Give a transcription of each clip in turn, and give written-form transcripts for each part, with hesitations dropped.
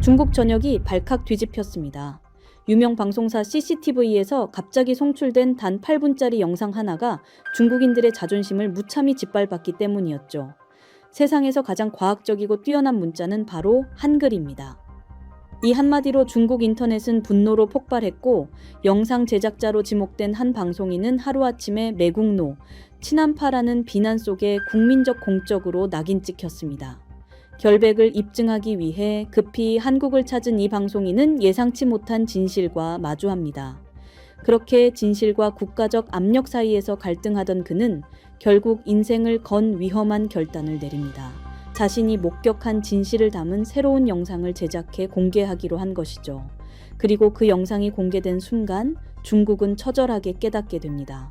중국 전역이 발칵 뒤집혔습니다. 유명 방송사 CCTV에서 갑자기 송출된 단 8분짜리 영상 하나가 중국인들의 자존심을 무참히 짓밟았기 때문이었죠. 세상에서 가장 과학적이고 뛰어난 문자는 바로 한글입니다. 이 한마디로 중국 인터넷은 분노로 폭발했고, 영상 제작자로 지목된 한 방송인은 하루아침에 매국노, 친한파라는 비난 속에 국민적 공적으로 낙인 찍혔습니다. 결백을 입증하기 위해 급히 한국을 찾은 이 방송인은 예상치 못한 진실과 마주합니다. 그렇게 진실과 국가적 압력 사이에서 갈등하던 그는 결국 인생을 건 위험한 결단을 내립니다. 자신이 목격한 진실을 담은 새로운 영상을 제작해 공개하기로 한 것이죠. 그리고 그 영상이 공개된 순간 중국은 처절하게 깨닫게 됩니다.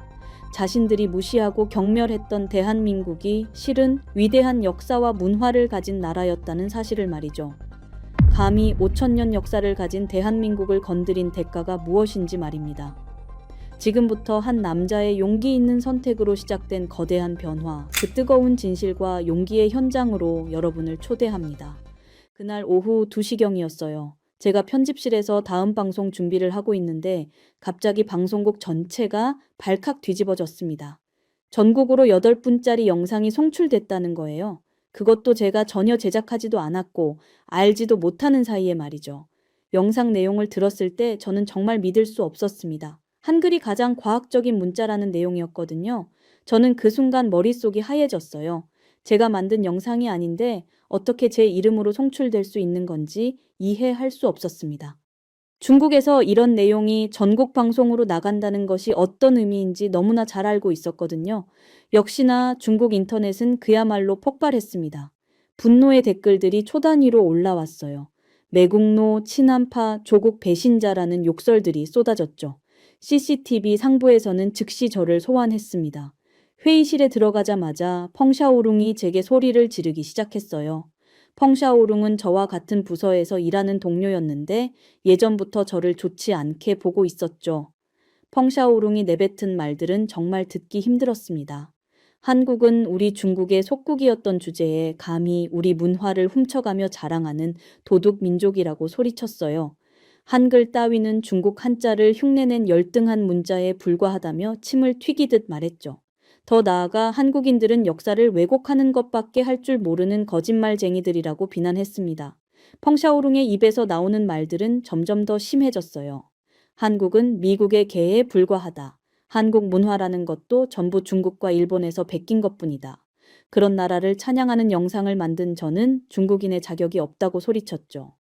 자신들이 무시하고 경멸했던 대한민국이 실은 위대한 역사와 문화를 가진 나라였다는 사실을 말이죠. 감히 5천년 역사를 가진 대한민국을 건드린 대가가 무엇인지 말입니다. 지금부터 한 남자의 용기 있는 선택으로 시작된 거대한 변화, 그 뜨거운 진실과 용기의 현장으로 여러분을 초대합니다. 그날 오후 2시경이었어요. 제가 편집실에서 다음 방송 준비를 하고 있는데 갑자기 방송국 전체가 발칵 뒤집어졌습니다. 전국으로 8분짜리 영상이 송출됐다는 거예요. 그것도 제가 전혀 제작하지도 않았고 알지도 못하는 사이에 말이죠. 영상 내용을 들었을 때 저는 정말 믿을 수 없었습니다. 한글이 가장 과학적인 문자라는 내용이었거든요. 저는 그 순간 머릿속이 하얘졌어요. 제가 만든 영상이 아닌데 어떻게 제 이름으로 송출될 수 있는 건지 이해할 수 없었습니다. 중국에서 이런 내용이 전국 방송으로 나간다는 것이 어떤 의미인지 너무나 잘 알고 있었거든요. 역시나 중국 인터넷은 그야말로 폭발했습니다. 분노의 댓글들이 초단위로 올라왔어요. 매국노, 친한파, 조국 배신자라는 욕설들이 쏟아졌죠. CCTV 상부에서는 즉시 저를 소환했습니다. 회의실에 들어가자마자 펑샤오룽이 제게 소리를 지르기 시작했어요. 펑샤오룽은 저와 같은 부서에서 일하는 동료였는데 예전부터 저를 좋지 않게 보고 있었죠. 펑샤오룽이 내뱉은 말들은 정말 듣기 힘들었습니다. 한국은 우리 중국의 속국이었던 주제에 감히 우리 문화를 훔쳐가며 자랑하는 도둑 민족이라고 소리쳤어요. 한글 따위는 중국 한자를 흉내낸 열등한 문자에 불과하다며 침을 튀기듯 말했죠. 더 나아가 한국인들은 역사를 왜곡하는 것밖에 할 줄 모르는 거짓말쟁이들이라고 비난했습니다. 펑샤오룽의 입에서 나오는 말들은 점점 더 심해졌어요. 한국은 미국의 개에 불과하다. 한국 문화라는 것도 전부 중국과 일본에서 베낀 것뿐이다. 그런 나라를 찬양하는 영상을 만든 저는 중국인의 자격이 없다고 소리쳤죠.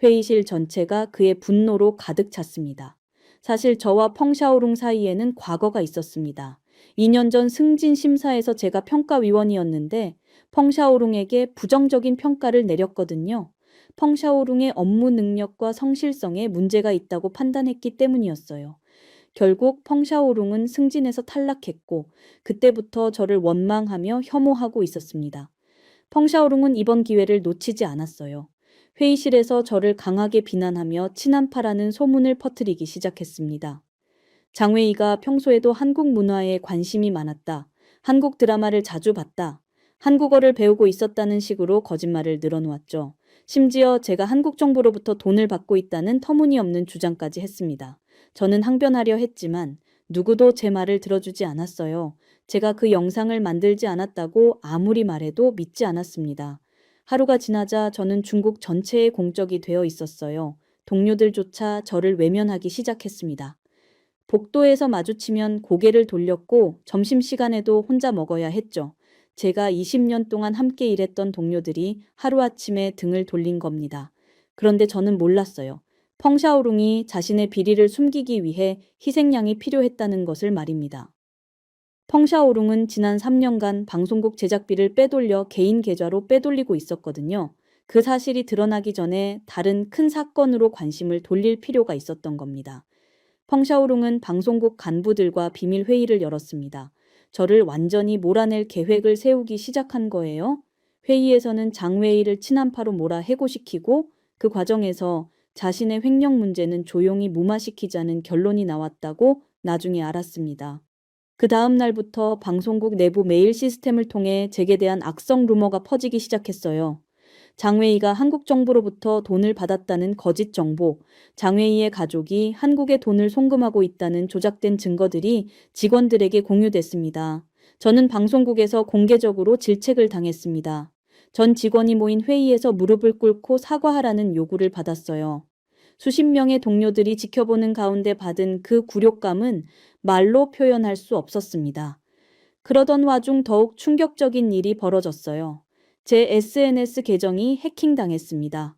회의실 전체가 그의 분노로 가득 찼습니다. 사실 저와 펑샤오룽 사이에는 과거가 있었습니다. 2년 전 승진 심사에서 제가 평가위원이었는데 펑샤오룽에게 부정적인 평가를 내렸거든요. 펑샤오룽의 업무 능력과 성실성에 문제가 있다고 판단했기 때문이었어요. 결국 펑샤오룽은 승진에서 탈락했고 그때부터 저를 원망하며 혐오하고 있었습니다. 펑샤오룽은 이번 기회를 놓치지 않았어요. 회의실에서 저를 강하게 비난하며 친한파라는 소문을 퍼뜨리기 시작했습니다. 장웨이가 평소에도 한국 문화에 관심이 많았다. 한국 드라마를 자주 봤다. 한국어를 배우고 있었다는 식으로 거짓말을 늘어놓았죠. 심지어 제가 한국 정부로부터 돈을 받고 있다는 터무니없는 주장까지 했습니다. 저는 항변하려 했지만 누구도 제 말을 들어주지 않았어요. 제가 그 영상을 만들지 않았다고 아무리 말해도 믿지 않았습니다. 하루가 지나자 저는 중국 전체의 공적이 되어 있었어요. 동료들조차 저를 외면하기 시작했습니다. 복도에서 마주치면 고개를 돌렸고 점심시간에도 혼자 먹어야 했죠. 제가 20년 동안 함께 일했던 동료들이 하루아침에 등을 돌린 겁니다. 그런데 저는 몰랐어요. 펑샤오룽이 자신의 비리를 숨기기 위해 희생양이 필요했다는 것을 말입니다. 펑샤오룽은 지난 3년간 방송국 제작비를 빼돌려 개인 계좌로 빼돌리고 있었거든요. 그 사실이 드러나기 전에 다른 큰 사건으로 관심을 돌릴 필요가 있었던 겁니다. 펑샤오룽은 방송국 간부들과 비밀 회의를 열었습니다. 저를 완전히 몰아낼 계획을 세우기 시작한 거예요. 회의에서는 장웨이를 친한파로 몰아 해고시키고 그 과정에서 자신의 횡령 문제는 조용히 무마시키자는 결론이 나왔다고 나중에 알았습니다. 그 다음 날부터 방송국 내부 메일 시스템을 통해 제게 대한 악성 루머가 퍼지기 시작했어요. 장웨이가 한국 정부로부터 돈을 받았다는 거짓 정보, 장웨이의 가족이 한국에 돈을 송금하고 있다는 조작된 증거들이 직원들에게 공유됐습니다. 저는 방송국에서 공개적으로 질책을 당했습니다. 전 직원이 모인 회의에서 무릎을 꿇고 사과하라는 요구를 받았어요. 수십 명의 동료들이 지켜보는 가운데 받은 그 굴욕감은 말로 표현할 수 없었습니다. 그러던 와중 더욱 충격적인 일이 벌어졌어요. 제 SNS 계정이 해킹당했습니다.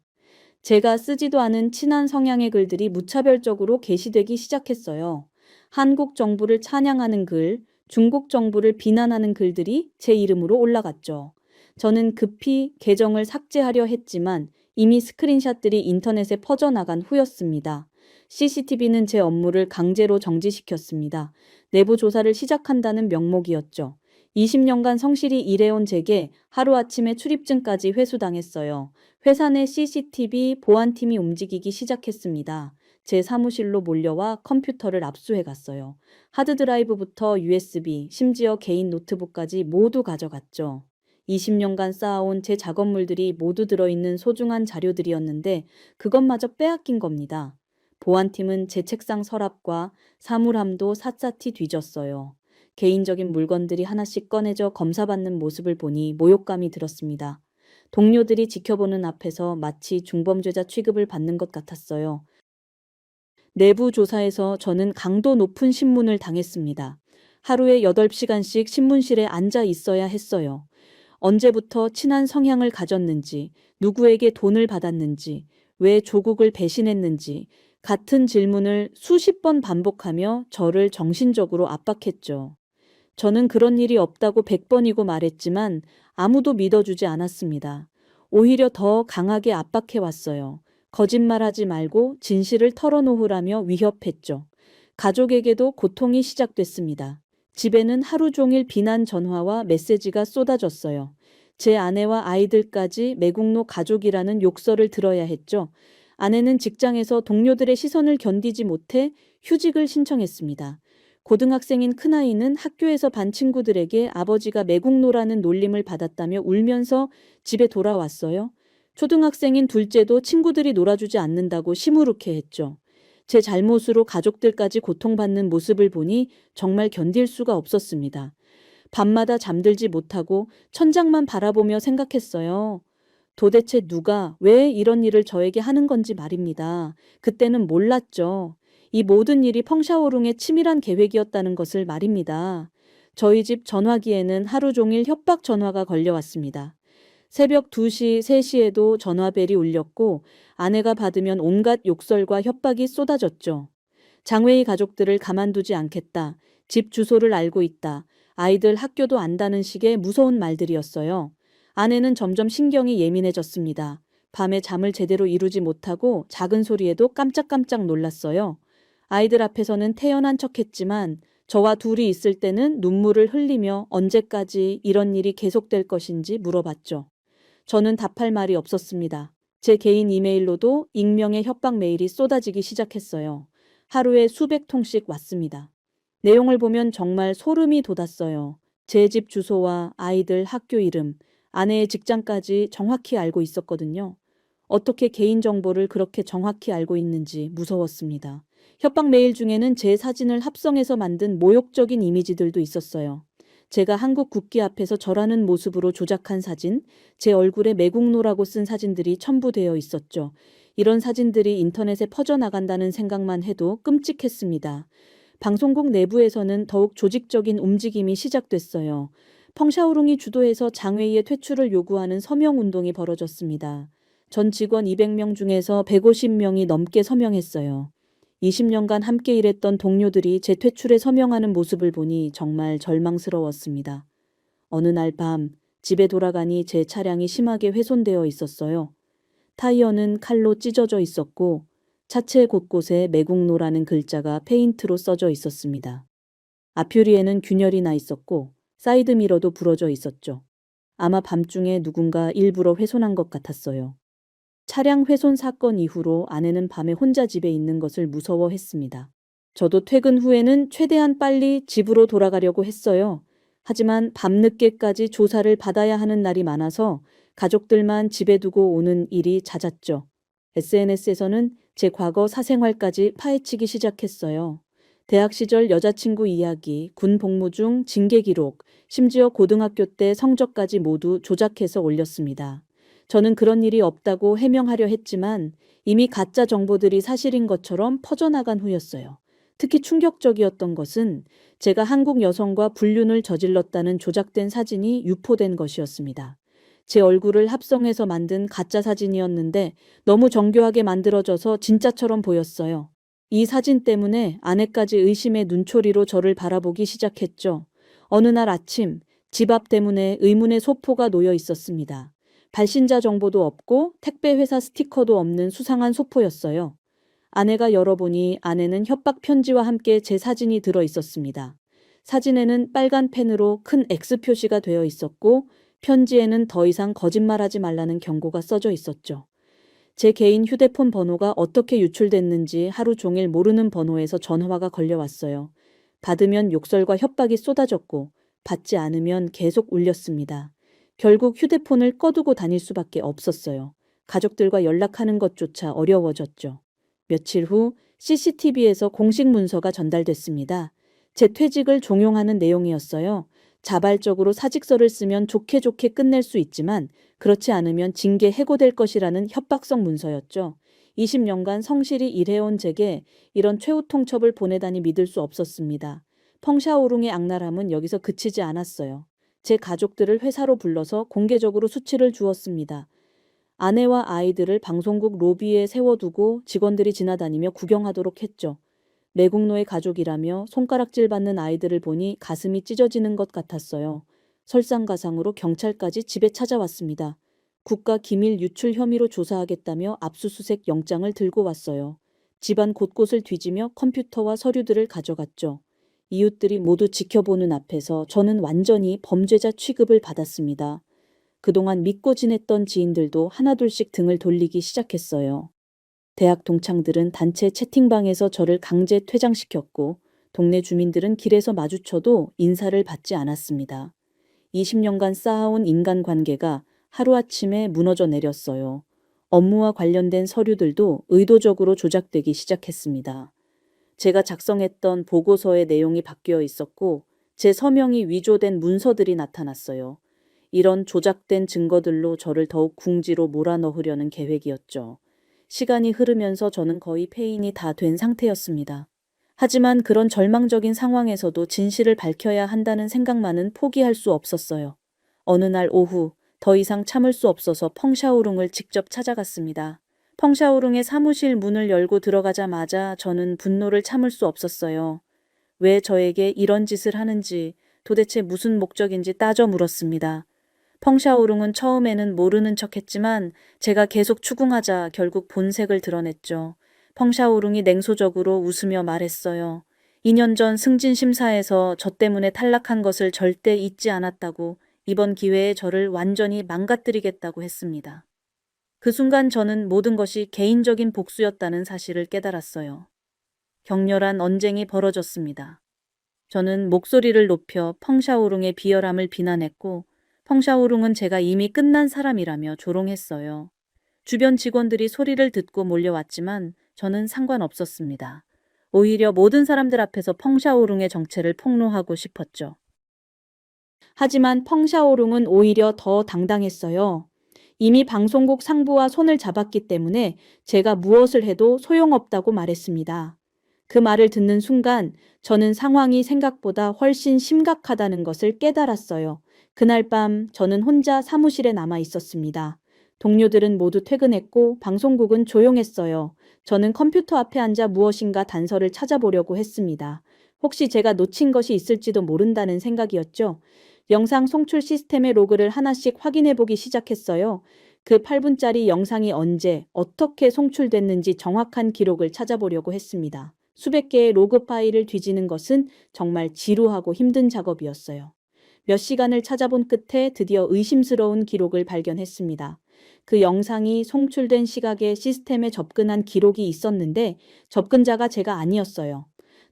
제가 쓰지도 않은 친한 성향의 글들이 무차별적으로 게시되기 시작했어요. 한국 정부를 찬양하는 글, 중국 정부를 비난하는 글들이 제 이름으로 올라갔죠. 저는 급히 계정을 삭제하려 했지만 이미 스크린샷들이 인터넷에 퍼져나간 후였습니다. CCTV는 제 업무를 강제로 정지시켰습니다. 내부 조사를 시작한다는 명목이었죠. 20년간 성실히 일해온 제게 하루아침에 출입증까지 회수당했어요. 회사 내 CCTV 보안팀이 움직이기 시작했습니다. 제 사무실로 몰려와 컴퓨터를 압수해 갔어요. 하드드라이브부터 USB, 심지어 개인 노트북까지 모두 가져갔죠. 20년간 쌓아온 제 작업물들이 모두 들어있는 소중한 자료들이었는데 그것마저 빼앗긴 겁니다. 보안팀은 제 책상 서랍과 사물함도 샅샅이 뒤졌어요. 개인적인 물건들이 하나씩 꺼내져 검사받는 모습을 보니 모욕감이 들었습니다. 동료들이 지켜보는 앞에서 마치 중범죄자 취급을 받는 것 같았어요. 내부 조사에서 저는 강도 높은 신문을 당했습니다. 하루에 8시간씩 신문실에 앉아 있어야 했어요. 언제부터 친한 성향을 가졌는지, 누구에게 돈을 받았는지, 왜 조국을 배신했는지, 같은 질문을 수십 번 반복하며 저를 정신적으로 압박했죠. 저는 그런 일이 없다고 100번이고 말했지만 아무도 믿어주지 않았습니다. 오히려 더 강하게 압박해왔어요. 거짓말하지 말고 진실을 털어놓으라며 위협했죠. 가족에게도 고통이 시작됐습니다. 집에는 하루 종일 비난 전화와 메시지가 쏟아졌어요. 제 아내와 아이들까지 매국노 가족이라는 욕설을 들어야 했죠. 아내는 직장에서 동료들의 시선을 견디지 못해 휴직을 신청했습니다. 고등학생인 큰아이는 학교에서 반 친구들에게 아버지가 매국노라는 놀림을 받았다며 울면서 집에 돌아왔어요. 초등학생인 둘째도 친구들이 놀아주지 않는다고 시무룩해했죠. 제 잘못으로 가족들까지 고통받는 모습을 보니 정말 견딜 수가 없었습니다. 밤마다 잠들지 못하고 천장만 바라보며 생각했어요. 도대체 누가 왜 이런 일을 저에게 하는 건지 말입니다. 그때는 몰랐죠. 이 모든 일이 펑샤오룽의 치밀한 계획이었다는 것을 말입니다. 저희 집 전화기에는 하루 종일 협박 전화가 걸려왔습니다. 새벽 2시, 3시에도 전화벨이 울렸고 아내가 받으면 온갖 욕설과 협박이 쏟아졌죠. 장웨이 가족들을 가만두지 않겠다. 집 주소를 알고 있다. 아이들 학교도 안다는 식의 무서운 말들이었어요. 아내는 점점 신경이 예민해졌습니다. 밤에 잠을 제대로 이루지 못하고 작은 소리에도 깜짝깜짝 놀랐어요. 아이들 앞에서는 태연한 척했지만 저와 둘이 있을 때는 눈물을 흘리며 언제까지 이런 일이 계속될 것인지 물어봤죠. 저는 답할 말이 없었습니다. 제 개인 이메일로도 익명의 협박 메일이 쏟아지기 시작했어요. 하루에 수백 통씩 왔습니다. 내용을 보면 정말 소름이 돋았어요. 제 집 주소와 아이들 학교 이름, 아내의 직장까지 정확히 알고 있었거든요. 어떻게 개인정보를 그렇게 정확히 알고 있는지 무서웠습니다. 협박 메일 중에는 제 사진을 합성해서 만든 모욕적인 이미지들도 있었어요. 제가 한국 국기 앞에서 절하는 모습으로 조작한 사진, 제 얼굴에 매국노라고 쓴 사진들이 첨부되어 있었죠. 이런 사진들이 인터넷에 퍼져나간다는 생각만 해도 끔찍했습니다. 방송국 내부에서는 더욱 조직적인 움직임이 시작됐어요. 펑샤오룽이 주도해서 장웨이의 퇴출을 요구하는 서명운동이 벌어졌습니다. 전 직원 200명 중에서 150명이 넘게 서명했어요. 20년간 함께 일했던 동료들이 제 퇴출에 서명하는 모습을 보니 정말 절망스러웠습니다. 어느 날 밤 집에 돌아가니 제 차량이 심하게 훼손되어 있었어요. 타이어는 칼로 찢어져 있었고 차체 곳곳에 매국노라는 글자가 페인트로 써져 있었습니다. 앞유리에는 균열이 나 있었고 사이드미러도 부러져 있었죠. 아마 밤중에 누군가 일부러 훼손한 것 같았어요. 차량 훼손 사건 이후로 아내는 밤에 혼자 집에 있는 것을 무서워했습니다. 저도 퇴근 후에는 최대한 빨리 집으로 돌아가려고 했어요. 하지만 밤늦게까지 조사를 받아야 하는 날이 많아서 가족들만 집에 두고 오는 일이 잦았죠. SNS에서는 제 과거 사생활까지 파헤치기 시작했어요. 대학 시절 여자친구 이야기, 군 복무 중 징계 기록, 심지어 고등학교 때 성적까지 모두 조작해서 올렸습니다. 저는 그런 일이 없다고 해명하려 했지만 이미 가짜 정보들이 사실인 것처럼 퍼져나간 후였어요. 특히 충격적이었던 것은 제가 한국 여성과 불륜을 저질렀다는 조작된 사진이 유포된 것이었습니다. 제 얼굴을 합성해서 만든 가짜 사진이었는데 너무 정교하게 만들어져서 진짜처럼 보였어요. 이 사진 때문에 아내까지 의심의 눈초리로 저를 바라보기 시작했죠. 어느 날 아침, 집 앞 대문에 의문의 소포가 놓여 있었습니다. 발신자 정보도 없고 택배 회사 스티커도 없는 수상한 소포였어요. 아내가 열어보니 안에는 협박 편지와 함께 제 사진이 들어 있었습니다. 사진에는 빨간 펜으로 큰 X 표시가 되어 있었고 편지에는 더 이상 거짓말하지 말라는 경고가 써져 있었죠. 제 개인 휴대폰 번호가 어떻게 유출됐는지 하루 종일 모르는 번호에서 전화가 걸려왔어요. 받으면 욕설과 협박이 쏟아졌고 받지 않으면 계속 울렸습니다. 결국 휴대폰을 꺼두고 다닐 수밖에 없었어요. 가족들과 연락하는 것조차 어려워졌죠. 며칠 후 CCTV에서 공식 문서가 전달됐습니다. 제 퇴직을 종용하는 내용이었어요. 자발적으로 사직서를 쓰면 좋게 좋게 끝낼 수 있지만 그렇지 않으면 징계 해고될 것이라는 협박성 문서였죠. 20년간 성실히 일해온 제게 이런 최후 통첩을 보내다니 믿을 수 없었습니다. 펑샤오룽의 악랄함은 여기서 그치지 않았어요. 제 가족들을 회사로 불러서 공개적으로 수치를 주었습니다. 아내와 아이들을 방송국 로비에 세워두고 직원들이 지나다니며 구경하도록 했죠. 매국노의 가족이라며 손가락질 받는 아이들을 보니 가슴이 찢어지는 것 같았어요. 설상가상으로 경찰까지 집에 찾아왔습니다. 국가 기밀 유출 혐의로 조사하겠다며 압수수색 영장을 들고 왔어요. 집안 곳곳을 뒤지며 컴퓨터와 서류들을 가져갔죠. 이웃들이 모두 지켜보는 앞에서 저는 완전히 범죄자 취급을 받았습니다. 그동안 믿고 지냈던 지인들도 하나둘씩 등을 돌리기 시작했어요. 대학 동창들은 단체 채팅방에서 저를 강제 퇴장시켰고 동네 주민들은 길에서 마주쳐도 인사를 받지 않았습니다. 20년간 쌓아온 인간관계가 하루아침에 무너져 내렸어요. 업무와 관련된 서류들도 의도적으로 조작되기 시작했습니다. 제가 작성했던 보고서의 내용이 바뀌어 있었고 제 서명이 위조된 문서들이 나타났어요. 이런 조작된 증거들로 저를 더욱 궁지로 몰아넣으려는 계획이었죠. 시간이 흐르면서 저는 거의 폐인이 다 된 상태였습니다. 하지만 그런 절망적인 상황에서도 진실을 밝혀야 한다는 생각만은 포기할 수 없었어요. 어느 날 오후 더 이상 참을 수 없어서 펑샤오룽을 직접 찾아갔습니다. 펑샤오룽의 사무실 문을 열고 들어가자마자 저는 분노를 참을 수 없었어요. 왜 저에게 이런 짓을 하는지, 도대체 무슨 목적인지 따져 물었습니다. 펑샤오룽은 처음에는 모르는 척했지만 제가 계속 추궁하자 결국 본색을 드러냈죠. 펑샤오룽이 냉소적으로 웃으며 말했어요. 2년 전 승진 심사에서 저 때문에 탈락한 것을 절대 잊지 않았다고, 이번 기회에 저를 완전히 망가뜨리겠다고 했습니다. 그 순간 저는 모든 것이 개인적인 복수였다는 사실을 깨달았어요. 격렬한 언쟁이 벌어졌습니다. 저는 목소리를 높여 펑샤오룽의 비열함을 비난했고 펑샤오룽은 제가 이미 끝난 사람이라며 조롱했어요. 주변 직원들이 소리를 듣고 몰려왔지만 저는 상관없었습니다. 오히려 모든 사람들 앞에서 펑샤오룽의 정체를 폭로하고 싶었죠. 하지만 펑샤오룽은 오히려 더 당당했어요. 이미 방송국 상부와 손을 잡았기 때문에 제가 무엇을 해도 소용없다고 말했습니다. 그 말을 듣는 순간 저는 상황이 생각보다 훨씬 심각하다는 것을 깨달았어요. 그날 밤 저는 혼자 사무실에 남아 있었습니다. 동료들은 모두 퇴근했고 방송국은 조용했어요. 저는 컴퓨터 앞에 앉아 무엇인가 단서를 찾아보려고 했습니다. 혹시 제가 놓친 것이 있을지도 모른다는 생각이었죠. 영상 송출 시스템의 로그를 하나씩 확인해보기 시작했어요. 그 8분짜리 영상이 언제, 어떻게 송출됐는지 정확한 기록을 찾아보려고 했습니다. 수백 개의 로그 파일을 뒤지는 것은 정말 지루하고 힘든 작업이었어요. 몇 시간을 찾아본 끝에 드디어 의심스러운 기록을 발견했습니다. 그 영상이 송출된 시각에 시스템에 접근한 기록이 있었는데 접근자가 제가 아니었어요.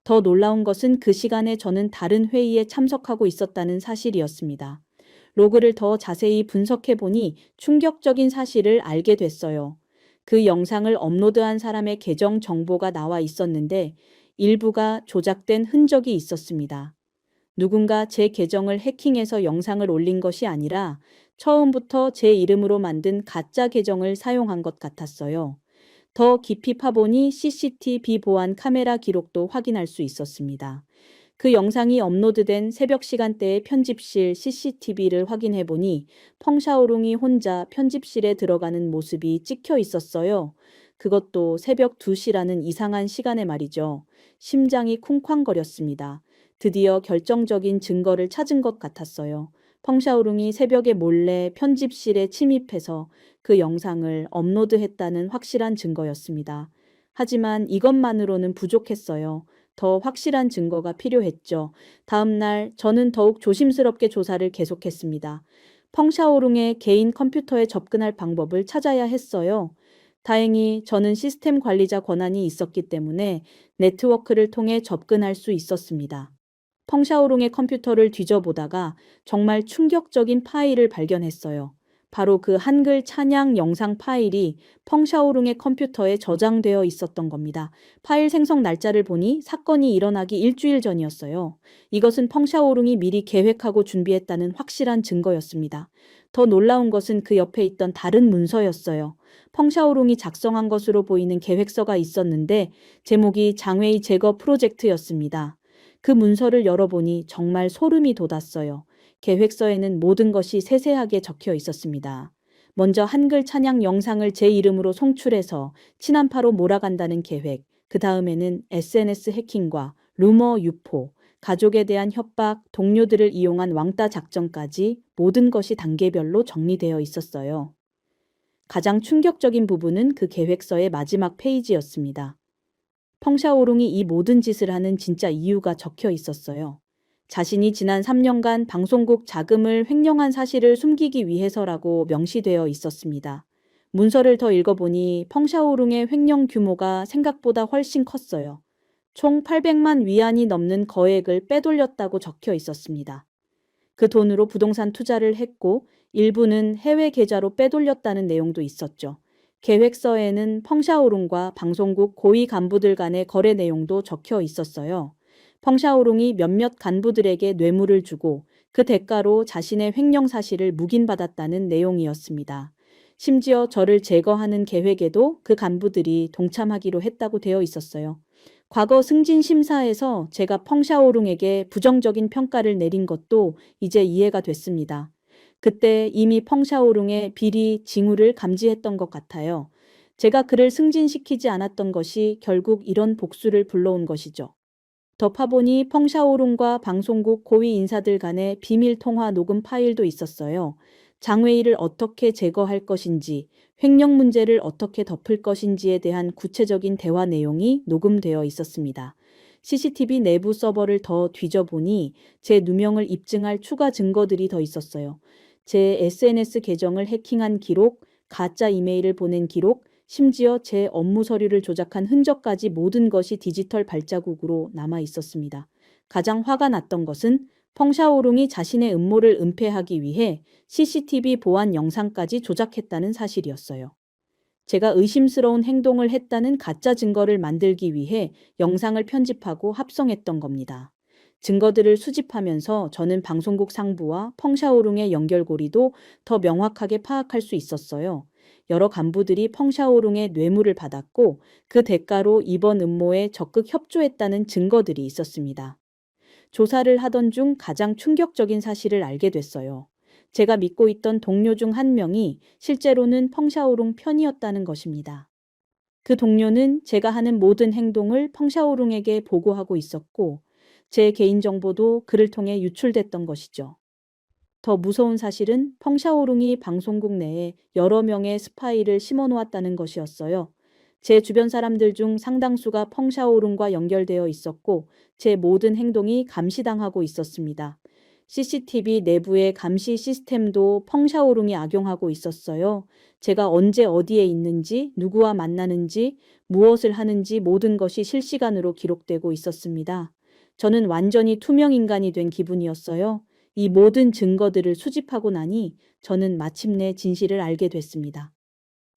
더 놀라운 것은 그 시간에 저는 다른 회의에 참석하고 있었다는 사실이었습니다. 로그를 더 자세히 분석해 보니 충격적인 사실을 알게 됐어요. 그 영상을 업로드한 사람의 계정 정보가 나와 있었는데 일부가 조작된 흔적이 있었습니다. 누군가 제 계정을 해킹해서 영상을 올린 것이 아니라 처음부터 제 이름으로 만든 가짜 계정을 사용한 것 같았어요. 더 깊이 파보니 CCTV 보안 카메라 기록도 확인할 수 있었습니다. 그 영상이 업로드된 새벽 시간대의 편집실 CCTV를 확인해 보니 펑샤오룽이 혼자 편집실에 들어가는 모습이 찍혀 있었어요. 그것도 새벽 2시라는 이상한 시간에 말이죠. 심장이 쿵쾅거렸습니다. 드디어 결정적인 증거를 찾은 것 같았어요. 펑샤오룽이 새벽에 몰래 편집실에 침입해서 그 영상을 업로드했다는 확실한 증거였습니다. 하지만 이것만으로는 부족했어요. 더 확실한 증거가 필요했죠. 다음 날 저는 더욱 조심스럽게 조사를 계속했습니다. 펑샤오룽의 개인 컴퓨터에 접근할 방법을 찾아야 했어요. 다행히 저는 시스템 관리자 권한이 있었기 때문에 네트워크를 통해 접근할 수 있었습니다. 펑샤오룽의 컴퓨터를 뒤져보다가 정말 충격적인 파일을 발견했어요. 바로 그 한글 찬양 영상 파일이 펑샤오룽의 컴퓨터에 저장되어 있었던 겁니다. 파일 생성 날짜를 보니 사건이 일어나기 일주일 전이었어요. 이것은 펑샤오룽이 미리 계획하고 준비했다는 확실한 증거였습니다. 더 놀라운 것은 그 옆에 있던 다른 문서였어요. 펑샤오룽이 작성한 것으로 보이는 계획서가 있었는데 제목이 장웨이 제거 프로젝트였습니다. 그 문서를 열어보니 정말 소름이 돋았어요. 계획서에는 모든 것이 세세하게 적혀 있었습니다. 먼저 한글 찬양 영상을 제 이름으로 송출해서 친한파로 몰아간다는 계획, 그 다음에는 SNS 해킹과 루머 유포, 가족에 대한 협박, 동료들을 이용한 왕따 작전까지 모든 것이 단계별로 정리되어 있었어요. 가장 충격적인 부분은 그 계획서의 마지막 페이지였습니다. 펑샤오룽이 이 모든 짓을 하는 진짜 이유가 적혀 있었어요. 자신이 지난 3년간 방송국 자금을 횡령한 사실을 숨기기 위해서라고 명시되어 있었습니다. 문서를 더 읽어보니 펑샤오룽의 횡령 규모가 생각보다 훨씬 컸어요. 총 800만 위안이 넘는 거액을 빼돌렸다고 적혀 있었습니다. 그 돈으로 부동산 투자를 했고 일부는 해외 계좌로 빼돌렸다는 내용도 있었죠. 계획서에는 펑샤오룽과 방송국 고위 간부들 간의 거래 내용도 적혀 있었어요. 펑샤오룽이 몇몇 간부들에게 뇌물을 주고 그 대가로 자신의 횡령 사실을 묵인받았다는 내용이었습니다. 심지어 저를 제거하는 계획에도 그 간부들이 동참하기로 했다고 되어 있었어요. 과거 승진 심사에서 제가 펑샤오룽에게 부정적인 평가를 내린 것도 이제 이해가 됐습니다. 그때 이미 펑샤오룽의 비리, 징후를 감지했던 것 같아요. 제가 그를 승진시키지 않았던 것이 결국 이런 복수를 불러온 것이죠. 더 파보니 펑샤오룽과 방송국 고위 인사들 간의 비밀 통화 녹음 파일도 있었어요. 장웨이를 어떻게 제거할 것인지, 횡령 문제를 어떻게 덮을 것인지에 대한 구체적인 대화 내용이 녹음되어 있었습니다. CCTV 내부 서버를 더 뒤져보니 제 누명을 입증할 추가 증거들이 더 있었어요. 제 SNS 계정을 해킹한 기록, 가짜 이메일을 보낸 기록, 심지어 제 업무 서류를 조작한 흔적까지 모든 것이 디지털 발자국으로 남아 있었습니다. 가장 화가 났던 것은 펑샤오룽이 자신의 음모를 은폐하기 위해 CCTV 보안 영상까지 조작했다는 사실이었어요. 제가 의심스러운 행동을 했다는 가짜 증거를 만들기 위해 영상을 편집하고 합성했던 겁니다. 증거들을 수집하면서 저는 방송국 상부와 펑샤오룽의 연결고리도 더 명확하게 파악할 수 있었어요. 여러 간부들이 펑샤오룽의 뇌물을 받았고 그 대가로 이번 음모에 적극 협조했다는 증거들이 있었습니다. 조사를 하던 중 가장 충격적인 사실을 알게 됐어요. 제가 믿고 있던 동료 중 한 명이 실제로는 펑샤오룽 편이었다는 것입니다. 그 동료는 제가 하는 모든 행동을 펑샤오룽에게 보고하고 있었고 제 개인정보도 그를 통해 유출됐던 것이죠. 더 무서운 사실은 펑샤오룽이 방송국 내에 여러 명의 스파이를 심어놓았다는 것이었어요. 제 주변 사람들 중 상당수가 펑샤오룽과 연결되어 있었고 제 모든 행동이 감시당하고 있었습니다. CCTV 내부의 감시 시스템도 펑샤오룽이 악용하고 있었어요. 제가 언제 어디에 있는지, 누구와 만나는지, 무엇을 하는지 모든 것이 실시간으로 기록되고 있었습니다. 저는 완전히 투명 인간이 된 기분이었어요. 이 모든 증거들을 수집하고 나니 저는 마침내 진실을 알게 됐습니다.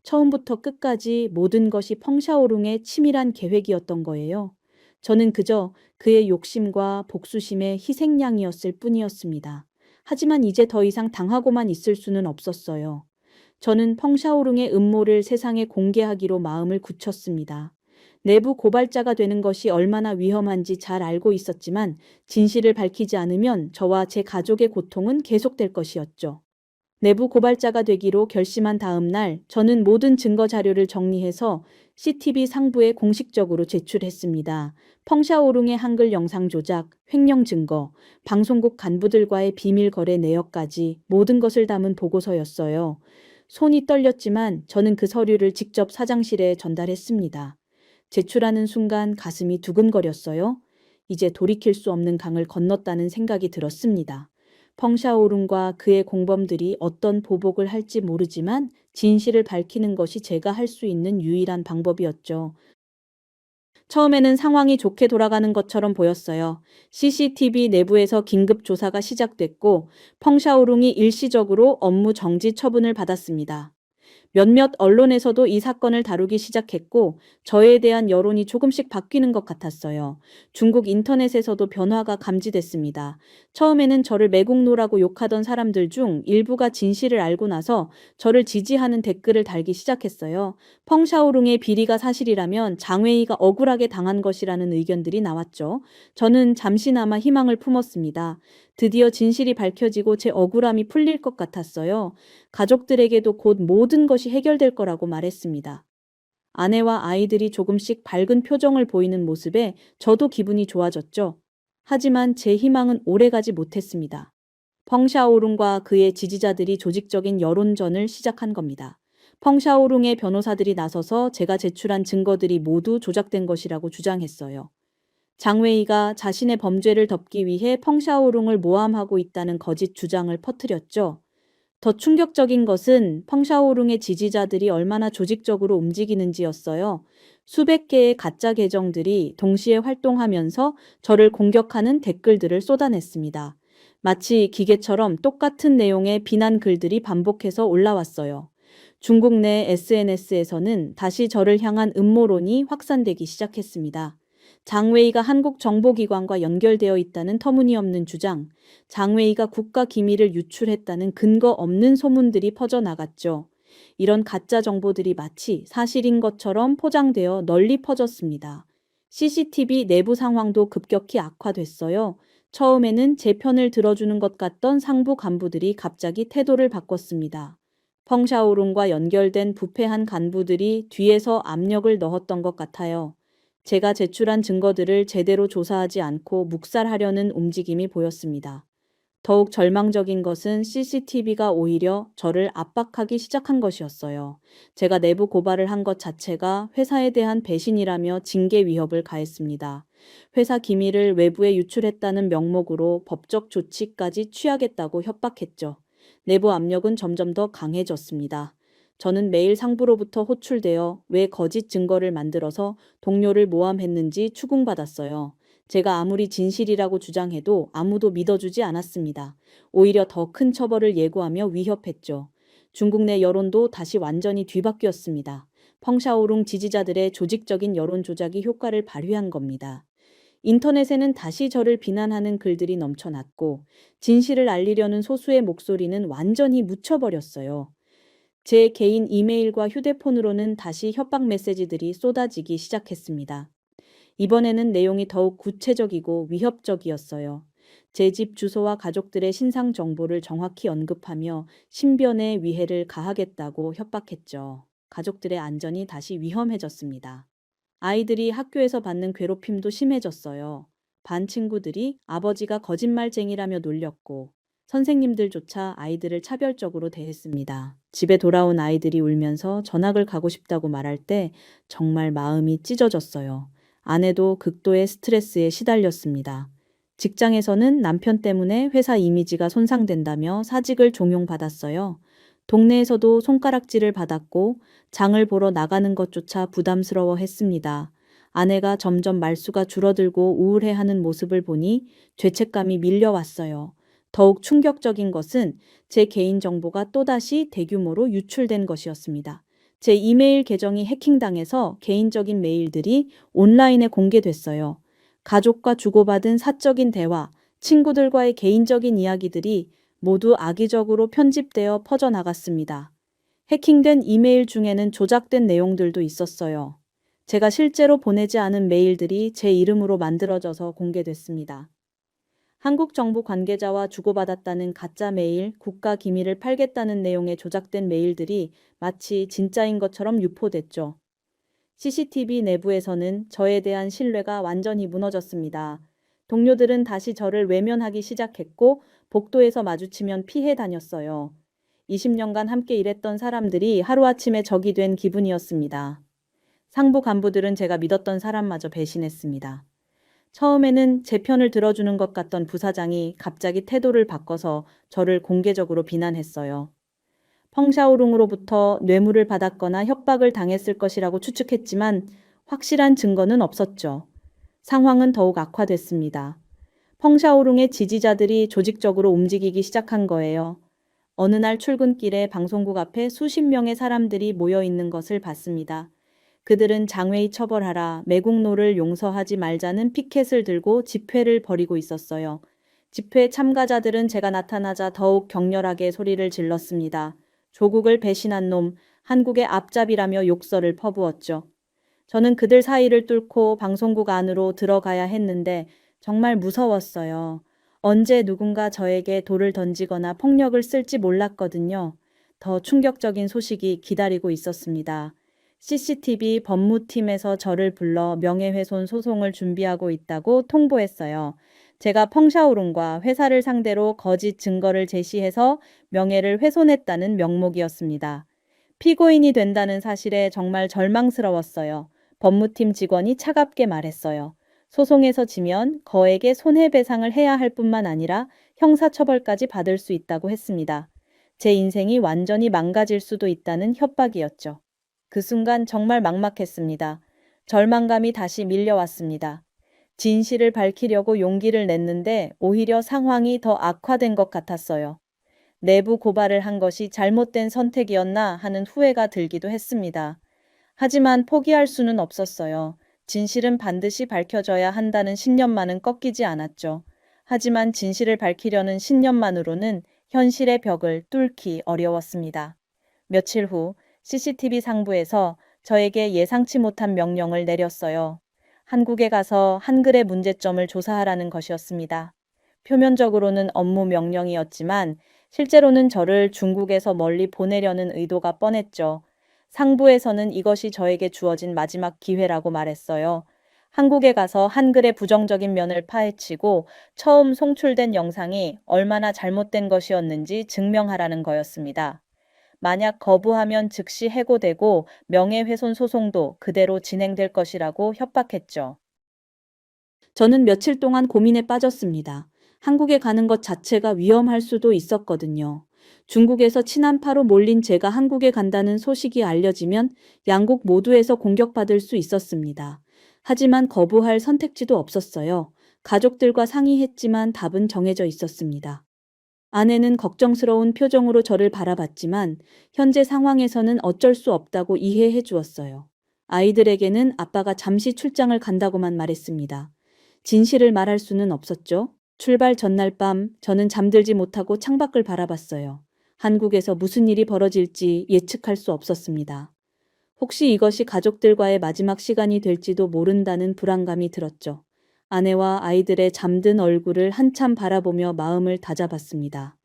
처음부터 끝까지 모든 것이 펑샤오룽의 치밀한 계획이었던 거예요. 저는 그저 그의 욕심과 복수심의 희생양이었을 뿐이었습니다. 하지만 이제 더 이상 당하고만 있을 수는 없었어요. 저는 펑샤오룽의 음모를 세상에 공개하기로 마음을 굳혔습니다. 내부 고발자가 되는 것이 얼마나 위험한지 잘 알고 있었지만 진실을 밝히지 않으면 저와 제 가족의 고통은 계속될 것이었죠. 내부 고발자가 되기로 결심한 다음 날 저는 모든 증거 자료를 정리해서 CTV 상부에 공식적으로 제출했습니다. 펑샤오룽의 한글 영상 조작, 횡령 증거, 방송국 간부들과의 비밀 거래 내역까지 모든 것을 담은 보고서였어요. 손이 떨렸지만 저는 그 서류를 직접 사장실에 전달했습니다. 제출하는 순간 가슴이 두근거렸어요. 이제 돌이킬 수 없는 강을 건넜다는 생각이 들었습니다. 펑샤오룬과 그의 공범들이 어떤 보복을 할지 모르지만 진실을 밝히는 것이 제가 할 수 있는 유일한 방법이었죠. 처음에는 상황이 좋게 돌아가는 것처럼 보였어요. CCTV 내부에서 긴급 조사가 시작됐고 펑샤오룽이 일시적으로 업무 정지 처분을 받았습니다. 몇몇 언론에서도 이 사건을 다루기 시작했고 저에 대한 여론이 조금씩 바뀌는 것 같았어요. 중국 인터넷에서도 변화가 감지됐습니다. 처음에는 저를 매국노라고 욕하던 사람들 중 일부가 진실을 알고 나서 저를 지지하는 댓글을 달기 시작했어요. 펑샤오룽의 비리가 사실이라면 장웨이가 억울하게 당한 것이라는 의견들이 나왔죠. 저는 잠시나마 희망을 품었습니다. 드디어 진실이 밝혀지고 제 억울함이 풀릴 것 같았어요. 가족들에게도 곧 모든 것이 해결될 거라고 말했습니다. 아내와 아이들이 조금씩 밝은 표정을 보이는 모습에 저도 기분이 좋아졌죠. 하지만 제 희망은 오래가지 못했습니다. 펑샤오룽과 그의 지지자들이 조직적인 여론전을 시작한 겁니다. 펑샤오룽의 변호사들이 나서서 제가 제출한 증거들이 모두 조작된 것이라고 주장했어요. 장웨이가 자신의 범죄를 덮기 위해 펑샤오룽을 모함하고 있다는 거짓 주장을 퍼뜨렸죠. 더 충격적인 것은 펑샤오룽의 지지자들이 얼마나 조직적으로 움직이는지였어요. 수백 개의 가짜 계정들이 동시에 활동하면서 저를 공격하는 댓글들을 쏟아냈습니다. 마치 기계처럼 똑같은 내용의 비난 글들이 반복해서 올라왔어요. 중국 내 SNS에서는 다시 저를 향한 음모론이 확산되기 시작했습니다. 장웨이가 한국 정보기관과 연결되어 있다는 터무니없는 주장, 장웨이가 국가 기밀을 유출했다는 근거 없는 소문들이 퍼져나갔죠. 이런 가짜 정보들이 마치 사실인 것처럼 포장되어 널리 퍼졌습니다. CCTV 내부 상황도 급격히 악화됐어요. 처음에는 제 편을 들어주는 것 같던 상부 간부들이 갑자기 태도를 바꿨습니다. 펑샤오룬과 연결된 부패한 간부들이 뒤에서 압력을 넣었던 것 같아요. 제가 제출한 증거들을 제대로 조사하지 않고 묵살하려는 움직임이 보였습니다. 더욱 절망적인 것은 CCTV가 오히려 저를 압박하기 시작한 것이었어요. 제가 내부 고발을 한 것 자체가 회사에 대한 배신이라며 징계 위협을 가했습니다. 회사 기밀을 외부에 유출했다는 명목으로 법적 조치까지 취하겠다고 협박했죠. 내부 압력은 점점 더 강해졌습니다. 저는 매일 상부로부터 호출되어 왜 거짓 증거를 만들어서 동료를 모함했는지 추궁받았어요. 제가 아무리 진실이라고 주장해도 아무도 믿어주지 않았습니다. 오히려 더 큰 처벌을 예고하며 위협했죠. 중국 내 여론도 다시 완전히 뒤바뀌었습니다. 펑샤오룽 지지자들의 조직적인 여론 조작이 효과를 발휘한 겁니다. 인터넷에는 다시 저를 비난하는 글들이 넘쳐났고 진실을 알리려는 소수의 목소리는 완전히 묻혀버렸어요. 제 개인 이메일과 휴대폰으로는 다시 협박 메시지들이 쏟아지기 시작했습니다. 이번에는 내용이 더욱 구체적이고 위협적이었어요. 제 집 주소와 가족들의 신상 정보를 정확히 언급하며 신변에 위해를 가하겠다고 협박했죠. 가족들의 안전이 다시 위험해졌습니다. 아이들이 학교에서 받는 괴롭힘도 심해졌어요. 반 친구들이 아버지가 거짓말쟁이라며 놀렸고 선생님들조차 아이들을 차별적으로 대했습니다. 집에 돌아온 아이들이 울면서 전학을 가고 싶다고 말할 때 정말 마음이 찢어졌어요. 아내도 극도의 스트레스에 시달렸습니다. 직장에서는 남편 때문에 회사 이미지가 손상된다며 사직을 종용받았어요. 동네에서도 손가락질을 받았고 장을 보러 나가는 것조차 부담스러워 했습니다. 아내가 점점 말수가 줄어들고 우울해하는 모습을 보니 죄책감이 밀려왔어요. 더욱 충격적인 것은 제 개인정보가 또다시 대규모로 유출된 것이었습니다. 제 이메일 계정이 해킹당해서 개인적인 메일들이 온라인에 공개됐어요. 가족과 주고받은 사적인 대화, 친구들과의 개인적인 이야기들이 모두 악의적으로 편집되어 퍼져나갔습니다. 해킹된 이메일 중에는 조작된 내용들도 있었어요. 제가 실제로 보내지 않은 메일들이 제 이름으로 만들어져서 공개됐습니다. 한국 정부 관계자와 주고받았다는 가짜 메일, 국가 기밀을 팔겠다는 내용의 조작된 메일들이 마치 진짜인 것처럼 유포됐죠. CCTV 내부에서는 저에 대한 신뢰가 완전히 무너졌습니다. 동료들은 다시 저를 외면하기 시작했고 복도에서 마주치면 피해 다녔어요. 20년간 함께 일했던 사람들이 하루아침에 적이 된 기분이었습니다. 상부 간부들은 제가 믿었던 사람마저 배신했습니다. 처음에는 제 편을 들어주는 것 같던 부사장이 갑자기 태도를 바꿔서 저를 공개적으로 비난했어요. 펑샤오룽으로부터 뇌물을 받았거나 협박을 당했을 것이라고 추측했지만 확실한 증거는 없었죠. 상황은 더욱 악화됐습니다. 펑샤오룽의 지지자들이 조직적으로 움직이기 시작한 거예요. 어느 날 출근길에 방송국 앞에 수십 명의 사람들이 모여 있는 것을 봤습니다. 그들은 장외히 처벌하라, 매국노를 용서하지 말자는 피켓을 들고 집회를 벌이고 있었어요. 집회 참가자들은 제가 나타나자 더욱 격렬하게 소리를 질렀습니다. 조국을 배신한 놈, 한국의 앞잡이라며 욕설을 퍼부었죠. 저는 그들 사이를 뚫고 방송국 안으로 들어가야 했는데 정말 무서웠어요. 언제 누군가 저에게 돌을 던지거나 폭력을 쓸지 몰랐거든요. 더 충격적인 소식이 기다리고 있었습니다. CCTV 법무팀에서 저를 불러 명예훼손 소송을 준비하고 있다고 통보했어요. 제가 펑샤오룽과 회사를 상대로 거짓 증거를 제시해서 명예를 훼손했다는 명목이었습니다. 피고인이 된다는 사실에 정말 절망스러웠어요. 법무팀 직원이 차갑게 말했어요. 소송에서 지면 거액의 손해배상을 해야 할 뿐만 아니라 형사처벌까지 받을 수 있다고 했습니다. 제 인생이 완전히 망가질 수도 있다는 협박이었죠. 그 순간 정말 막막했습니다. 절망감이 다시 밀려왔습니다. 진실을 밝히려고 용기를 냈는데 오히려 상황이 더 악화된 것 같았어요. 내부 고발을 한 것이 잘못된 선택이었나 하는 후회가 들기도 했습니다. 하지만 포기할 수는 없었어요. 진실은 반드시 밝혀져야 한다는 신념만은 꺾이지 않았죠. 하지만 진실을 밝히려는 신념만으로는 현실의 벽을 뚫기 어려웠습니다. 며칠 후 CCTV 상부에서 저에게 예상치 못한 명령을 내렸어요. 한국에 가서 한글의 문제점을 조사하라는 것이었습니다. 표면적으로는 업무 명령이었지만 실제로는 저를 중국에서 멀리 보내려는 의도가 뻔했죠. 상부에서는 이것이 저에게 주어진 마지막 기회라고 말했어요. 한국에 가서 한글의 부정적인 면을 파헤치고 처음 송출된 영상이 얼마나 잘못된 것이었는지 증명하라는 거였습니다. 만약 거부하면 즉시 해고되고 명예훼손 소송도 그대로 진행될 것이라고 협박했죠. 저는 며칠 동안 고민에 빠졌습니다. 한국에 가는 것 자체가 위험할 수도 있었거든요. 중국에서 친한파로 몰린 제가 한국에 간다는 소식이 알려지면 양국 모두에서 공격받을 수 있었습니다. 하지만 거부할 선택지도 없었어요. 가족들과 상의했지만 답은 정해져 있었습니다. 아내는 걱정스러운 표정으로 저를 바라봤지만 현재 상황에서는 어쩔 수 없다고 이해해 주었어요. 아이들에게는 아빠가 잠시 출장을 간다고만 말했습니다. 진실을 말할 수는 없었죠. 출발 전날 밤 저는 잠들지 못하고 창밖을 바라봤어요. 한국에서 무슨 일이 벌어질지 예측할 수 없었습니다. 혹시 이것이 가족들과의 마지막 시간이 될지도 모른다는 불안감이 들었죠. 아내와 아이들의 잠든 얼굴을 한참 바라보며 마음을 다잡았습니다.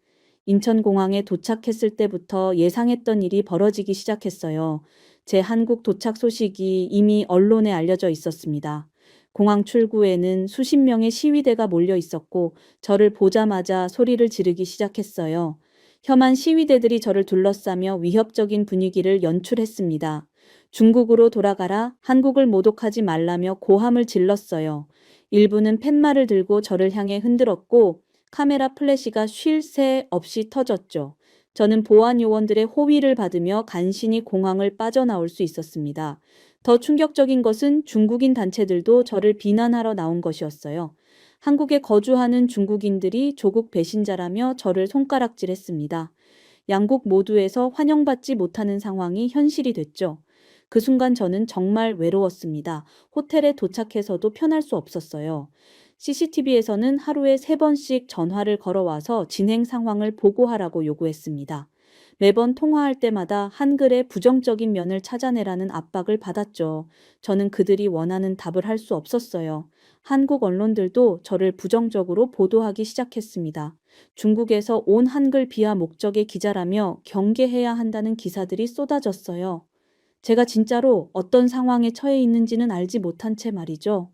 인천공항에 도착했을 때부터 예상했던 일이 벌어지기 시작했어요. 제 한국 도착 소식이 이미 언론에 알려져 있었습니다. 공항 출구에는 수십 명의 시위대가 몰려 있었고 저를 보자마자 소리를 지르기 시작했어요. 혐한 시위대들이 저를 둘러싸며 위협적인 분위기를 연출했습니다. 중국으로 돌아가라, 한국을 모독하지 말라며 고함을 질렀어요. 일부는 팻말을 들고 저를 향해 흔들었고 카메라 플래시가 쉴 새 없이 터졌죠. 저는 보안 요원들의 호위를 받으며 간신히 공항을 빠져나올 수 있었습니다. 더 충격적인 것은 중국인 단체들도 저를 비난하러 나온 것이었어요. 한국에 거주하는 중국인들이 조국 배신자라며 저를 손가락질했습니다. 양국 모두에서 환영받지 못하는 상황이 현실이 됐죠. 그 순간 저는 정말 외로웠습니다. 호텔에 도착해서도 편할 수 없었어요. CCTV에서는 하루에 3번씩 전화를 걸어와서 진행 상황을 보고하라고 요구했습니다. 매번 통화할 때마다 한글의 부정적인 면을 찾아내라는 압박을 받았죠. 저는 그들이 원하는 답을 할 수 없었어요. 한국 언론들도 저를 부정적으로 보도하기 시작했습니다. 중국에서 온 한글 비하 목적의 기자라며 경계해야 한다는 기사들이 쏟아졌어요. 제가 진짜로 어떤 상황에 처해 있는지는 알지 못한 채 말이죠.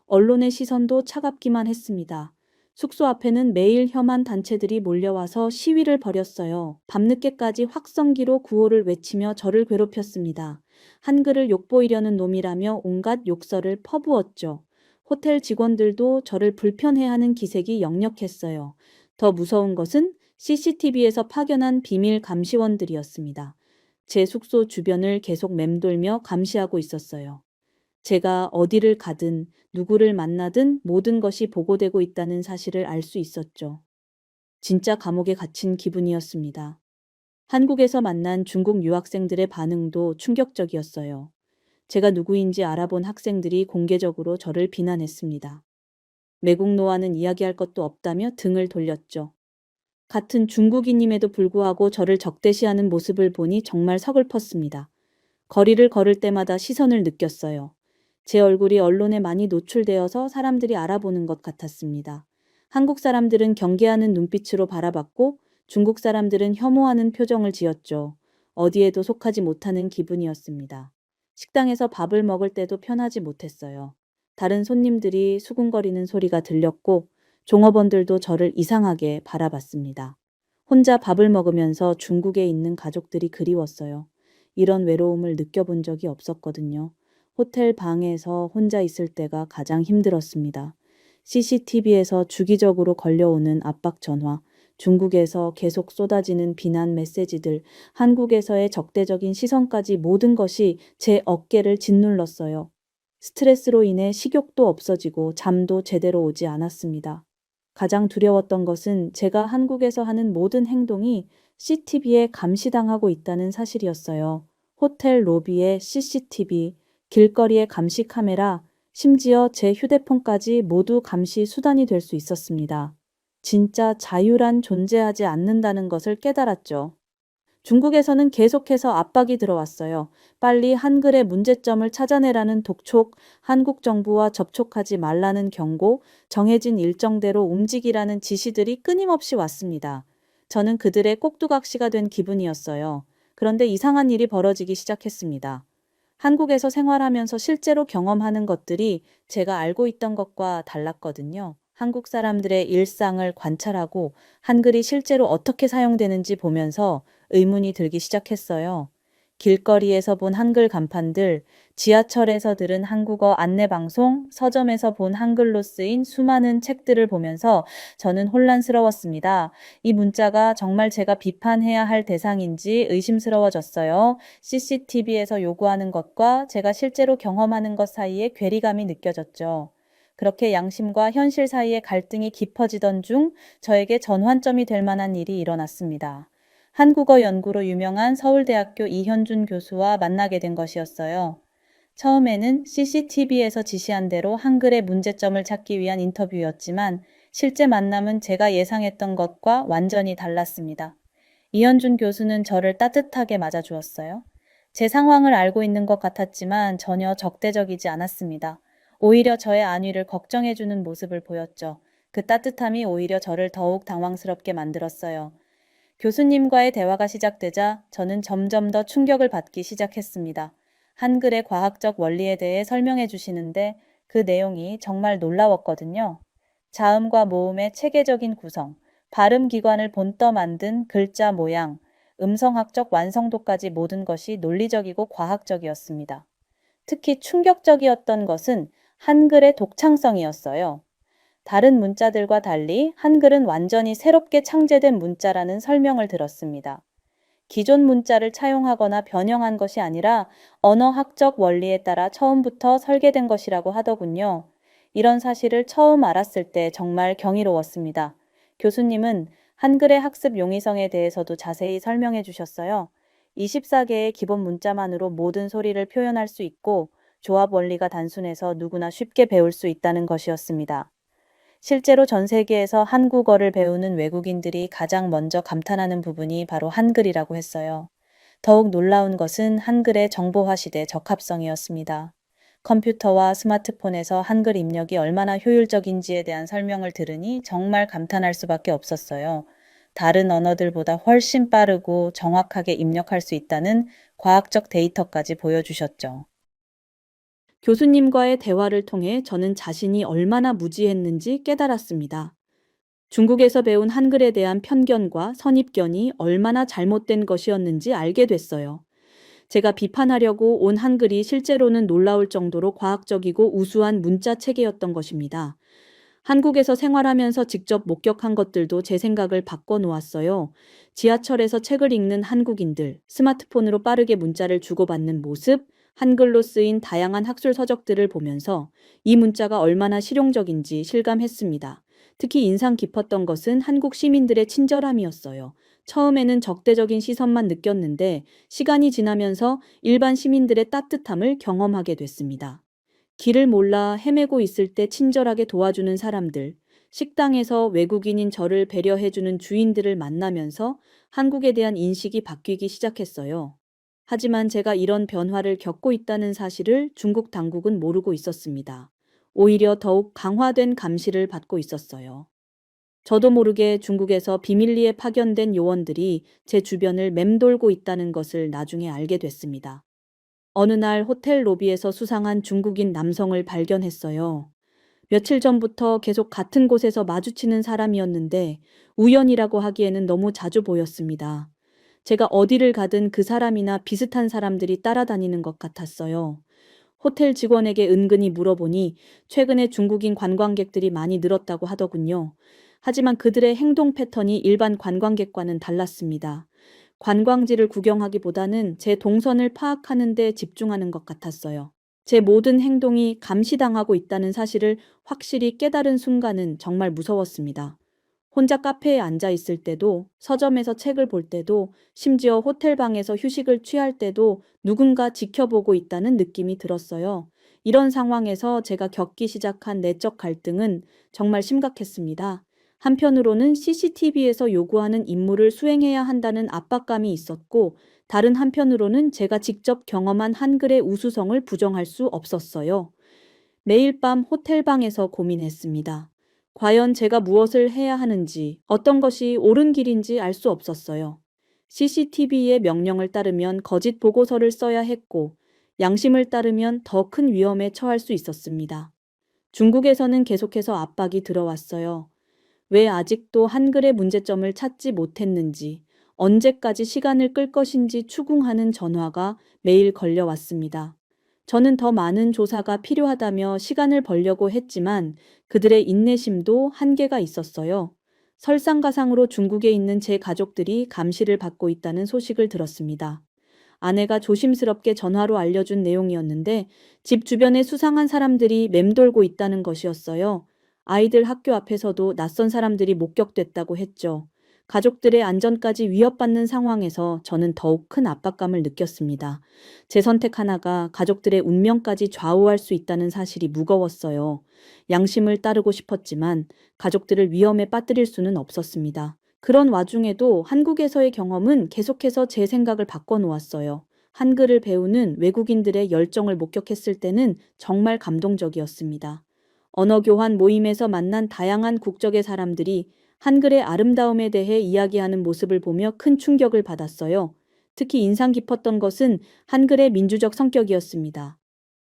언론의 시선도 차갑기만 했습니다. 숙소 앞에는 매일 혐한 단체들이 몰려와서 시위를 벌였어요. 밤늦게까지 확성기로 구호를 외치며 저를 괴롭혔습니다. 한글을 욕보이려는 놈이라며 온갖 욕설을 퍼부었죠. 호텔 직원들도 저를 불편해하는 기색이 역력했어요. 더 무서운 것은 CCTV에서 파견한 비밀 감시원들이었습니다. 제 숙소 주변을 계속 맴돌며 감시하고 있었어요. 제가 어디를 가든 누구를 만나든 모든 것이 보고되고 있다는 사실을 알 수 있었죠. 진짜 감옥에 갇힌 기분이었습니다. 한국에서 만난 중국 유학생들의 반응도 충격적이었어요. 제가 누구인지 알아본 학생들이 공개적으로 저를 비난했습니다. 매국노와는 이야기할 것도 없다며 등을 돌렸죠. 같은 중국인임에도 불구하고 저를 적대시하는 모습을 보니 정말 서글펐습니다. 거리를 걸을 때마다 시선을 느꼈어요. 제 얼굴이 언론에 많이 노출되어서 사람들이 알아보는 것 같았습니다. 한국 사람들은 경계하는 눈빛으로 바라봤고 중국 사람들은 혐오하는 표정을 지었죠. 어디에도 속하지 못하는 기분이었습니다. 식당에서 밥을 먹을 때도 편하지 못했어요. 다른 손님들이 수군거리는 소리가 들렸고 종업원들도 저를 이상하게 바라봤습니다. 혼자 밥을 먹으면서 중국에 있는 가족들이 그리웠어요. 이런 외로움을 느껴본 적이 없었거든요. 호텔 방에서 혼자 있을 때가 가장 힘들었습니다. CCTV에서 주기적으로 걸려오는 압박 전화, 중국에서 계속 쏟아지는 비난 메시지들, 한국에서의 적대적인 시선까지 모든 것이 제 어깨를 짓눌렀어요. 스트레스로 인해 식욕도 없어지고 잠도 제대로 오지 않았습니다. 가장 두려웠던 것은 제가 한국에서 하는 모든 행동이 CCTV에 감시당하고 있다는 사실이었어요. 호텔 로비에 CCTV, 길거리에 감시 카메라, 심지어 제 휴대폰까지 모두 감시 수단이 될 수 있었습니다. 진짜 자유란 존재하지 않는다는 것을 깨달았죠. 중국에서는 계속해서 압박이 들어왔어요. 빨리 한글의 문제점을 찾아내라는 독촉, 한국 정부와 접촉하지 말라는 경고, 정해진 일정대로 움직이라는 지시들이 끊임없이 왔습니다. 저는 그들의 꼭두각시가 된 기분이었어요. 그런데 이상한 일이 벌어지기 시작했습니다. 한국에서 생활하면서 실제로 경험하는 것들이 제가 알고 있던 것과 달랐거든요. 한국 사람들의 일상을 관찰하고 한글이 실제로 어떻게 사용되는지 보면서 의문이 들기 시작했어요. 길거리에서 본 한글 간판들, 지하철에서 들은 한국어 안내방송, 서점에서 본 한글로 쓰인 수많은 책들을 보면서 저는 혼란스러웠습니다. 이 문자가 정말 제가 비판해야 할 대상인지 의심스러워졌어요. CCTV에서 요구하는 것과 제가 실제로 경험하는 것 사이에 괴리감이 느껴졌죠. 그렇게 양심과 현실 사이의 갈등이 깊어지던 중 저에게 전환점이 될 만한 일이 일어났습니다. 한국어 연구로 유명한 서울대학교 이현준 교수와 만나게 된 것이었어요. 처음에는 CCTV에서 지시한 대로 한글의 문제점을 찾기 위한 인터뷰였지만 실제 만남은 제가 예상했던 것과 완전히 달랐습니다. 이현준 교수는 저를 따뜻하게 맞아주었어요. 제 상황을 알고 있는 것 같았지만 전혀 적대적이지 않았습니다. 오히려 저의 안위를 걱정해주는 모습을 보였죠. 그 따뜻함이 오히려 저를 더욱 당황스럽게 만들었어요. 교수님과의 대화가 시작되자 저는 점점 더 충격을 받기 시작했습니다. 한글의 과학적 원리에 대해 설명해 주시는데 그 내용이 정말 놀라웠거든요. 자음과 모음의 체계적인 구성, 발음 기관을 본떠 만든 글자 모양, 음성학적 완성도까지 모든 것이 논리적이고 과학적이었습니다. 특히 충격적이었던 것은 한글의 독창성이었어요. 다른 문자들과 달리 한글은 완전히 새롭게 창제된 문자라는 설명을 들었습니다. 기존 문자를 차용하거나 변형한 것이 아니라 언어학적 원리에 따라 처음부터 설계된 것이라고 하더군요. 이런 사실을 처음 알았을 때 정말 경이로웠습니다. 교수님은 한글의 학습 용이성에 대해서도 자세히 설명해 주셨어요. 24개의 기본 문자만으로 모든 소리를 표현할 수 있고 조합 원리가 단순해서 누구나 쉽게 배울 수 있다는 것이었습니다. 실제로 전 세계에서 한국어를 배우는 외국인들이 가장 먼저 감탄하는 부분이 바로 한글이라고 했어요. 더욱 놀라운 것은 한글의 정보화 시대 적합성이었습니다. 컴퓨터와 스마트폰에서 한글 입력이 얼마나 효율적인지에 대한 설명을 들으니 정말 감탄할 수밖에 없었어요. 다른 언어들보다 훨씬 빠르고 정확하게 입력할 수 있다는 과학적 데이터까지 보여주셨죠. 교수님과의 대화를 통해 저는 자신이 얼마나 무지했는지 깨달았습니다. 중국에서 배운 한글에 대한 편견과 선입견이 얼마나 잘못된 것이었는지 알게 됐어요. 제가 비판하려고 온 한글이 실제로는 놀라울 정도로 과학적이고 우수한 문자 체계였던 것입니다. 한국에서 생활하면서 직접 목격한 것들도 제 생각을 바꿔 놓았어요. 지하철에서 책을 읽는 한국인들, 스마트폰으로 빠르게 문자를 주고받는 모습, 한글로 쓰인 다양한 학술 서적들을 보면서 이 문자가 얼마나 실용적인지 실감했습니다. 특히 인상 깊었던 것은 한국 시민들의 친절함이었어요. 처음에는 적대적인 시선만 느꼈는데 시간이 지나면서 일반 시민들의 따뜻함을 경험하게 됐습니다. 길을 몰라 헤매고 있을 때 친절하게 도와주는 사람들, 식당에서 외국인인 저를 배려해주는 주인들을 만나면서 한국에 대한 인식이 바뀌기 시작했어요. 하지만 제가 이런 변화를 겪고 있다는 사실을 중국 당국은 모르고 있었습니다. 오히려 더욱 강화된 감시를 받고 있었어요. 저도 모르게 중국에서 비밀리에 파견된 요원들이 제 주변을 맴돌고 있다는 것을 나중에 알게 됐습니다. 어느 날 호텔 로비에서 수상한 중국인 남성을 발견했어요. 며칠 전부터 계속 같은 곳에서 마주치는 사람이었는데 우연이라고 하기에는 너무 자주 보였습니다. 제가 어디를 가든 그 사람이나 비슷한 사람들이 따라다니는 것 같았어요. 호텔 직원에게 은근히 물어보니 최근에 중국인 관광객들이 많이 늘었다고 하더군요. 하지만 그들의 행동 패턴이 일반 관광객과는 달랐습니다. 관광지를 구경하기보다는 제 동선을 파악하는 데 집중하는 것 같았어요. 제 모든 행동이 감시당하고 있다는 사실을 확실히 깨달은 순간은 정말 무서웠습니다. 혼자 카페에 앉아 있을 때도, 서점에서 책을 볼 때도, 심지어 호텔 방에서 휴식을 취할 때도 누군가 지켜보고 있다는 느낌이 들었어요. 이런 상황에서 제가 겪기 시작한 내적 갈등은 정말 심각했습니다. 한편으로는 CCTV에서 요구하는 임무를 수행해야 한다는 압박감이 있었고, 다른 한편으로는 제가 직접 경험한 한글의 우수성을 부정할 수 없었어요. 매일 밤 호텔방에서 고민했습니다. 과연 제가 무엇을 해야 하는지, 어떤 것이 옳은 길인지 알 수 없었어요. CCTV의 명령을 따르면 거짓 보고서를 써야 했고, 양심을 따르면 더 큰 위험에 처할 수 있었습니다. 중국에서는 계속해서 압박이 들어왔어요. 왜 아직도 한글의 문제점을 찾지 못했는지, 언제까지 시간을 끌 것인지 추궁하는 전화가 매일 걸려왔습니다. 저는 더 많은 조사가 필요하다며 시간을 벌려고 했지만 그들의 인내심도 한계가 있었어요. 설상가상으로 중국에 있는 제 가족들이 감시를 받고 있다는 소식을 들었습니다. 아내가 조심스럽게 전화로 알려준 내용이었는데 집 주변에 수상한 사람들이 맴돌고 있다는 것이었어요. 아이들 학교 앞에서도 낯선 사람들이 목격됐다고 했죠. 가족들의 안전까지 위협받는 상황에서 저는 더욱 큰 압박감을 느꼈습니다. 제 선택 하나가 가족들의 운명까지 좌우할 수 있다는 사실이 무거웠어요. 양심을 따르고 싶었지만 가족들을 위험에 빠뜨릴 수는 없었습니다. 그런 와중에도 한국에서의 경험은 계속해서 제 생각을 바꿔놓았어요. 한글을 배우는 외국인들의 열정을 목격했을 때는 정말 감동적이었습니다. 언어교환 모임에서 만난 다양한 국적의 사람들이 한글의 아름다움에 대해 이야기하는 모습을 보며 큰 충격을 받았어요. 특히 인상 깊었던 것은 한글의 민주적 성격이었습니다.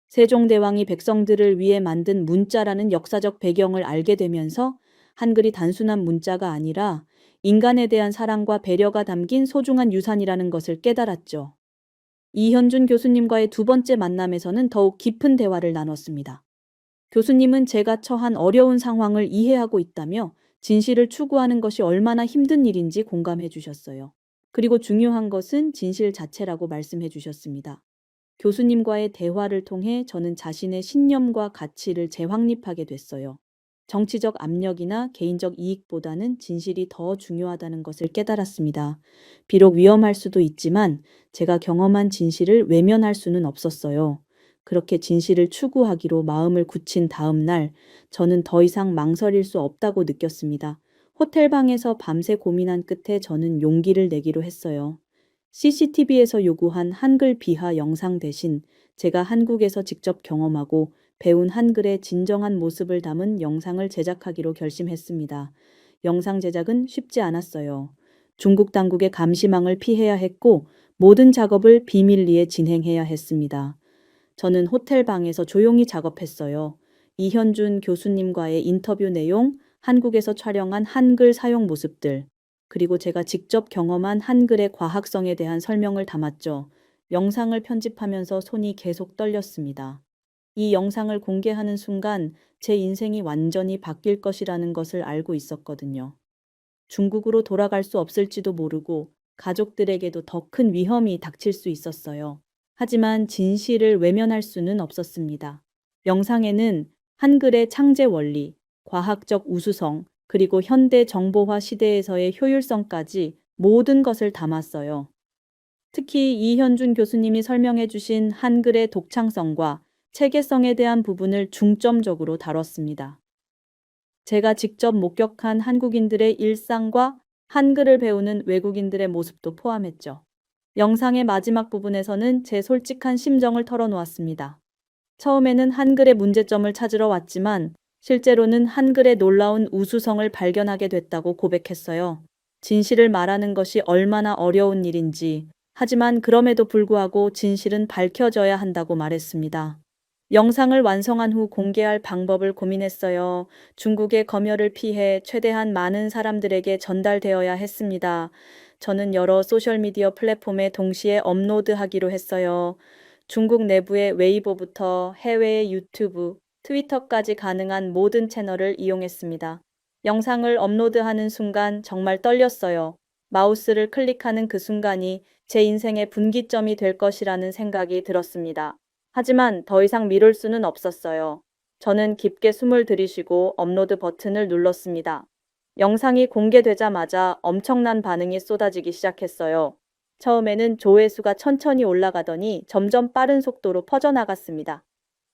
세종대왕이 백성들을 위해 만든 문자라는 역사적 배경을 알게 되면서 한글이 단순한 문자가 아니라 인간에 대한 사랑과 배려가 담긴 소중한 유산이라는 것을 깨달았죠. 이현준 교수님과의 두 번째 만남에서는 더욱 깊은 대화를 나눴습니다. 교수님은 제가 처한 어려운 상황을 이해하고 있다며 진실을 추구하는 것이 얼마나 힘든 일인지 공감해 주셨어요. 그리고 중요한 것은 진실 자체라고 말씀해 주셨습니다. 교수님과의 대화를 통해 저는 자신의 신념과 가치를 재확립하게 됐어요. 정치적 압력이나 개인적 이익보다는 진실이 더 중요하다는 것을 깨달았습니다. 비록 위험할 수도 있지만 제가 경험한 진실을 외면할 수는 없었어요. 그렇게 진실을 추구하기로 마음을 굳힌 다음 날, 저는 더 이상 망설일 수 없다고 느꼈습니다. 호텔방에서 밤새 고민한 끝에 저는 용기를 내기로 했어요. CCTV에서 요구한 한글 비하 영상 대신 제가 한국에서 직접 경험하고 배운 한글의 진정한 모습을 담은 영상을 제작하기로 결심했습니다. 영상 제작은 쉽지 않았어요. 중국 당국의 감시망을 피해야 했고 모든 작업을 비밀리에 진행해야 했습니다. 저는 호텔 방에서 조용히 작업했어요. 이현준 교수님과의 인터뷰 내용, 한국에서 촬영한 한글 사용 모습들, 그리고 제가 직접 경험한 한글의 과학성에 대한 설명을 담았죠. 영상을 편집하면서 손이 계속 떨렸습니다. 이 영상을 공개하는 순간 제 인생이 완전히 바뀔 것이라는 것을 알고 있었거든요. 중국으로 돌아갈 수 없을지도 모르고 가족들에게도 더 큰 위험이 닥칠 수 있었어요. 하지만 진실을 외면할 수는 없었습니다. 영상에는 한글의 창제 원리, 과학적 우수성, 그리고 현대 정보화 시대에서의 효율성까지 모든 것을 담았어요. 특히 이현준 교수님이 설명해 주신 한글의 독창성과 체계성에 대한 부분을 중점적으로 다뤘습니다. 제가 직접 목격한 한국인들의 일상과 한글을 배우는 외국인들의 모습도 포함했죠. 영상의 마지막 부분에서는 제 솔직한 심정을 털어놓았습니다. 처음에는 한글의 문제점을 찾으러 왔지만 실제로는 한글의 놀라운 우수성을 발견하게 됐다고 고백했어요. 진실을 말하는 것이 얼마나 어려운 일인지, 하지만 그럼에도 불구하고 진실은 밝혀져야 한다고 말했습니다. 영상을 완성한 후 공개할 방법을 고민했어요. 중국의 검열을 피해 최대한 많은 사람들에게 전달되어야 했습니다. 저는 여러 소셜미디어 플랫폼에 동시에 업로드하기로 했어요. 중국 내부의 웨이보부터 해외의 유튜브, 트위터까지 가능한 모든 채널을 이용했습니다. 영상을 업로드하는 순간 정말 떨렸어요. 마우스를 클릭하는 그 순간이 제 인생의 분기점이 될 것이라는 생각이 들었습니다. 하지만 더 이상 미룰 수는 없었어요. 저는 깊게 숨을 들이쉬고 업로드 버튼을 눌렀습니다. 영상이 공개되자마자 엄청난 반응이 쏟아지기 시작했어요. 처음에는 조회수가 천천히 올라가더니 점점 빠른 속도로 퍼져나갔습니다.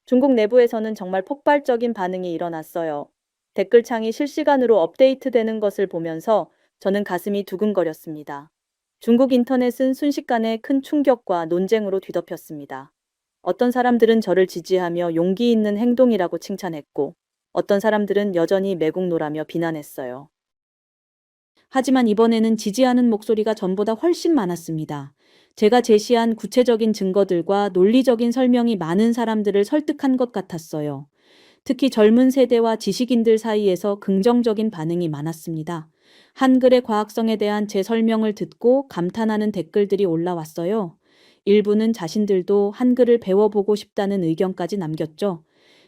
중국 내부에서는 정말 폭발적인 반응이 일어났어요. 댓글창이 실시간으로 업데이트되는 것을 보면서 저는 가슴이 두근거렸습니다. 중국 인터넷은 순식간에 큰 충격과 논쟁으로 뒤덮였습니다. 어떤 사람들은 저를 지지하며 용기 있는 행동이라고 칭찬했고, 어떤 사람들은 여전히 매국노라며 비난했어요. 하지만 이번에는 지지하는 목소리가 전보다 훨씬 많았습니다. 제가 제시한 구체적인 증거들과 논리적인 설명이 많은 사람들을 설득한 것 같았어요. 특히 젊은 세대와 지식인들 사이에서 긍정적인 반응이 많았습니다. 한글의 과학성에 대한 제 설명을 듣고 감탄하는 댓글들이 올라왔어요. 일부는 자신들도 한글을 배워보고 싶다는 의견까지 남겼죠.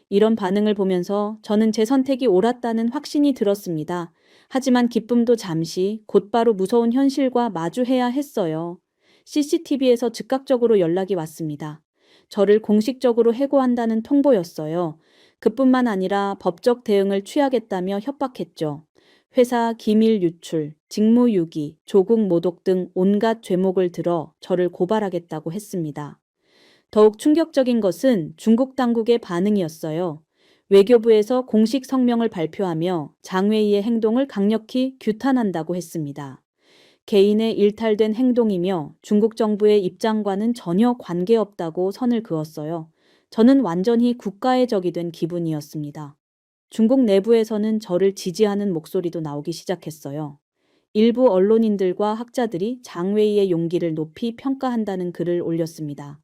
이런 반응을 보면서 저는 제 선택이 옳았다는 확신이 들었습니다. 하지만 기쁨도 잠시 곧바로 무서운 현실과 마주해야 했어요. CCTV에서 즉각적으로 연락이 왔습니다. 저를 공식적으로 해고한다는 통보였어요. 그뿐만 아니라 법적 대응을 취하겠다며 협박했죠. 회사 기밀 유출, 직무유기, 조국 모독 등 온갖 죄목을 들어 저를 고발하겠다고 했습니다. 더욱 충격적인 것은 중국 당국의 반응이었어요. 외교부에서 공식 성명을 발표하며 장외이의 행동을 강력히 규탄한다고 했습니다. 개인의 일탈된 행동이며 중국 정부의 입장과는 전혀 관계없다고 선을 그었어요. 저는 완전히 국가의 적이 된 기분이었습니다. 중국 내부에서는 저를 지지하는 목소리도 나오기 시작했어요. 일부 언론인들과 학자들이 장외이의 용기를 높이 평가한다는 글을 올렸습니다.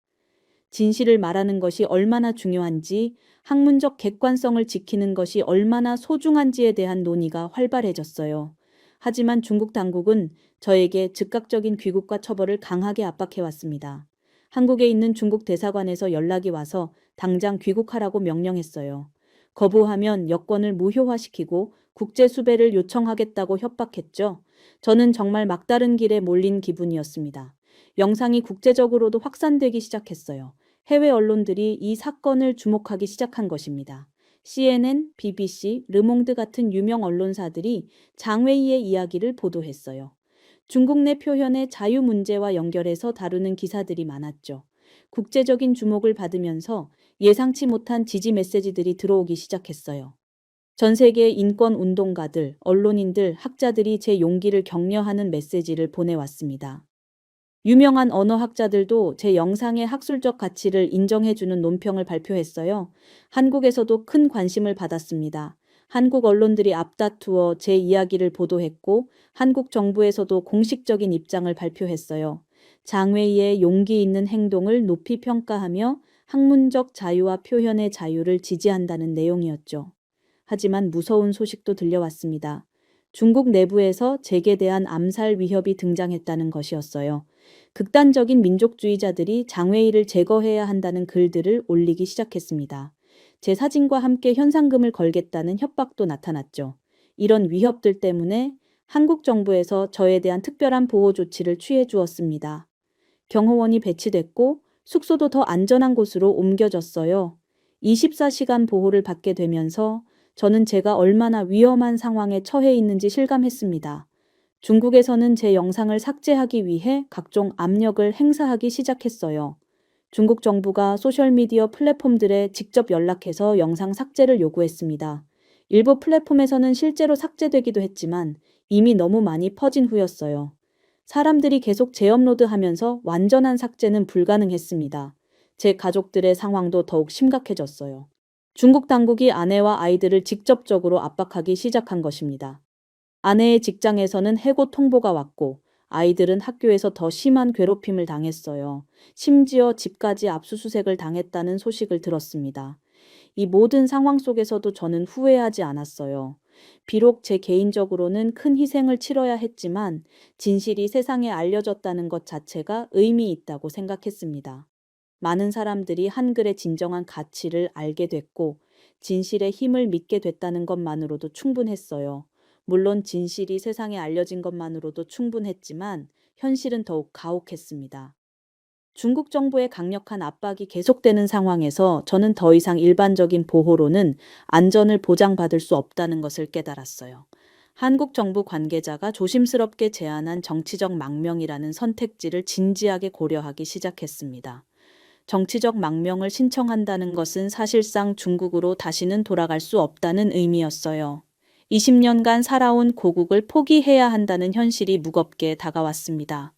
진실을 말하는 것이 얼마나 중요한지, 학문적 객관성을 지키는 것이 얼마나 소중한지에 대한 논의가 활발해졌어요. 하지만 중국 당국은 저에게 즉각적인 귀국과 처벌을 강하게 압박해왔습니다. 한국에 있는 중국 대사관에서 연락이 와서 당장 귀국하라고 명령했어요. 거부하면 여권을 무효화시키고 국제 수배를 요청하겠다고 협박했죠. 저는 정말 막다른 길에 몰린 기분이었습니다. 영상이 국제적으로도 확산되기 시작했어요. 해외 언론들이 이 사건을 주목하기 시작한 것입니다. CNN, BBC, 르몽드 같은 유명 언론사들이 장웨이의 이야기를 보도했어요. 중국 내 표현의 자유 문제와 연결해서 다루는 기사들이 많았죠. 국제적인 주목을 받으면서 예상치 못한 지지 메시지들이 들어오기 시작했어요. 전 세계 인권 운동가들, 언론인들, 학자들이 제 용기를 격려하는 메시지를 보내왔습니다. 유명한 언어학자들도 제 영상의 학술적 가치를 인정해주는 논평을 발표했어요. 한국에서도 큰 관심을 받았습니다. 한국 언론들이 앞다투어 제 이야기를 보도했고, 한국 정부에서도 공식적인 입장을 발표했어요. 장웨이의 용기 있는 행동을 높이 평가하며 학문적 자유와 표현의 자유를 지지한다는 내용이었죠. 하지만 무서운 소식도 들려왔습니다. 중국 내부에서 제게 대한 암살 위협이 등장했다는 것이었어요. 극단적인 민족주의자들이 장웨이를 제거해야 한다는 글들을 올리기 시작했습니다. 제 사진과 함께 현상금을 걸겠다는 협박도 나타났죠. 이런 위협들 때문에 한국 정부에서 저에 대한 특별한 보호 조치를 취해 주었습니다. 경호원이 배치됐고 숙소도 더 안전한 곳으로 옮겨졌어요. 24시간 보호를 받게 되면서 저는 제가 얼마나 위험한 상황에 처해 있는지 실감했습니다. 중국에서는 제 영상을 삭제하기 위해 각종 압력을 행사하기 시작했어요. 중국 정부가 소셜미디어 플랫폼들에 직접 연락해서 영상 삭제를 요구했습니다. 일부 플랫폼에서는 실제로 삭제되기도 했지만 이미 너무 많이 퍼진 후였어요. 사람들이 계속 재업로드하면서 완전한 삭제는 불가능했습니다. 제 가족들의 상황도 더욱 심각해졌어요. 중국 당국이 아내와 아이들을 직접적으로 압박하기 시작한 것입니다. 아내의 직장에서는 해고 통보가 왔고 아이들은 학교에서 더 심한 괴롭힘을 당했어요. 심지어 집까지 압수수색을 당했다는 소식을 들었습니다. 이 모든 상황 속에서도 저는 후회하지 않았어요. 비록 제 개인적으로는 큰 희생을 치러야 했지만 진실이 세상에 알려졌다는 것 자체가 의미 있다고 생각했습니다. 많은 사람들이 한글의 진정한 가치를 알게 됐고 진실의 힘을 믿게 됐다는 것만으로도 충분했어요. 물론 진실이 세상에 알려진 것만으로도 충분했지만 현실은 더욱 가혹했습니다. 중국 정부의 강력한 압박이 계속되는 상황에서 저는 더 이상 일반적인 보호로는 안전을 보장받을 수 없다는 것을 깨달았어요. 한국 정부 관계자가 조심스럽게 제안한 정치적 망명이라는 선택지를 진지하게 고려하기 시작했습니다. 정치적 망명을 신청한다는 것은 사실상 중국으로 다시는 돌아갈 수 없다는 의미였어요. 20년간 살아온 고국을 포기해야 한다는 현실이 무겁게 다가왔습니다.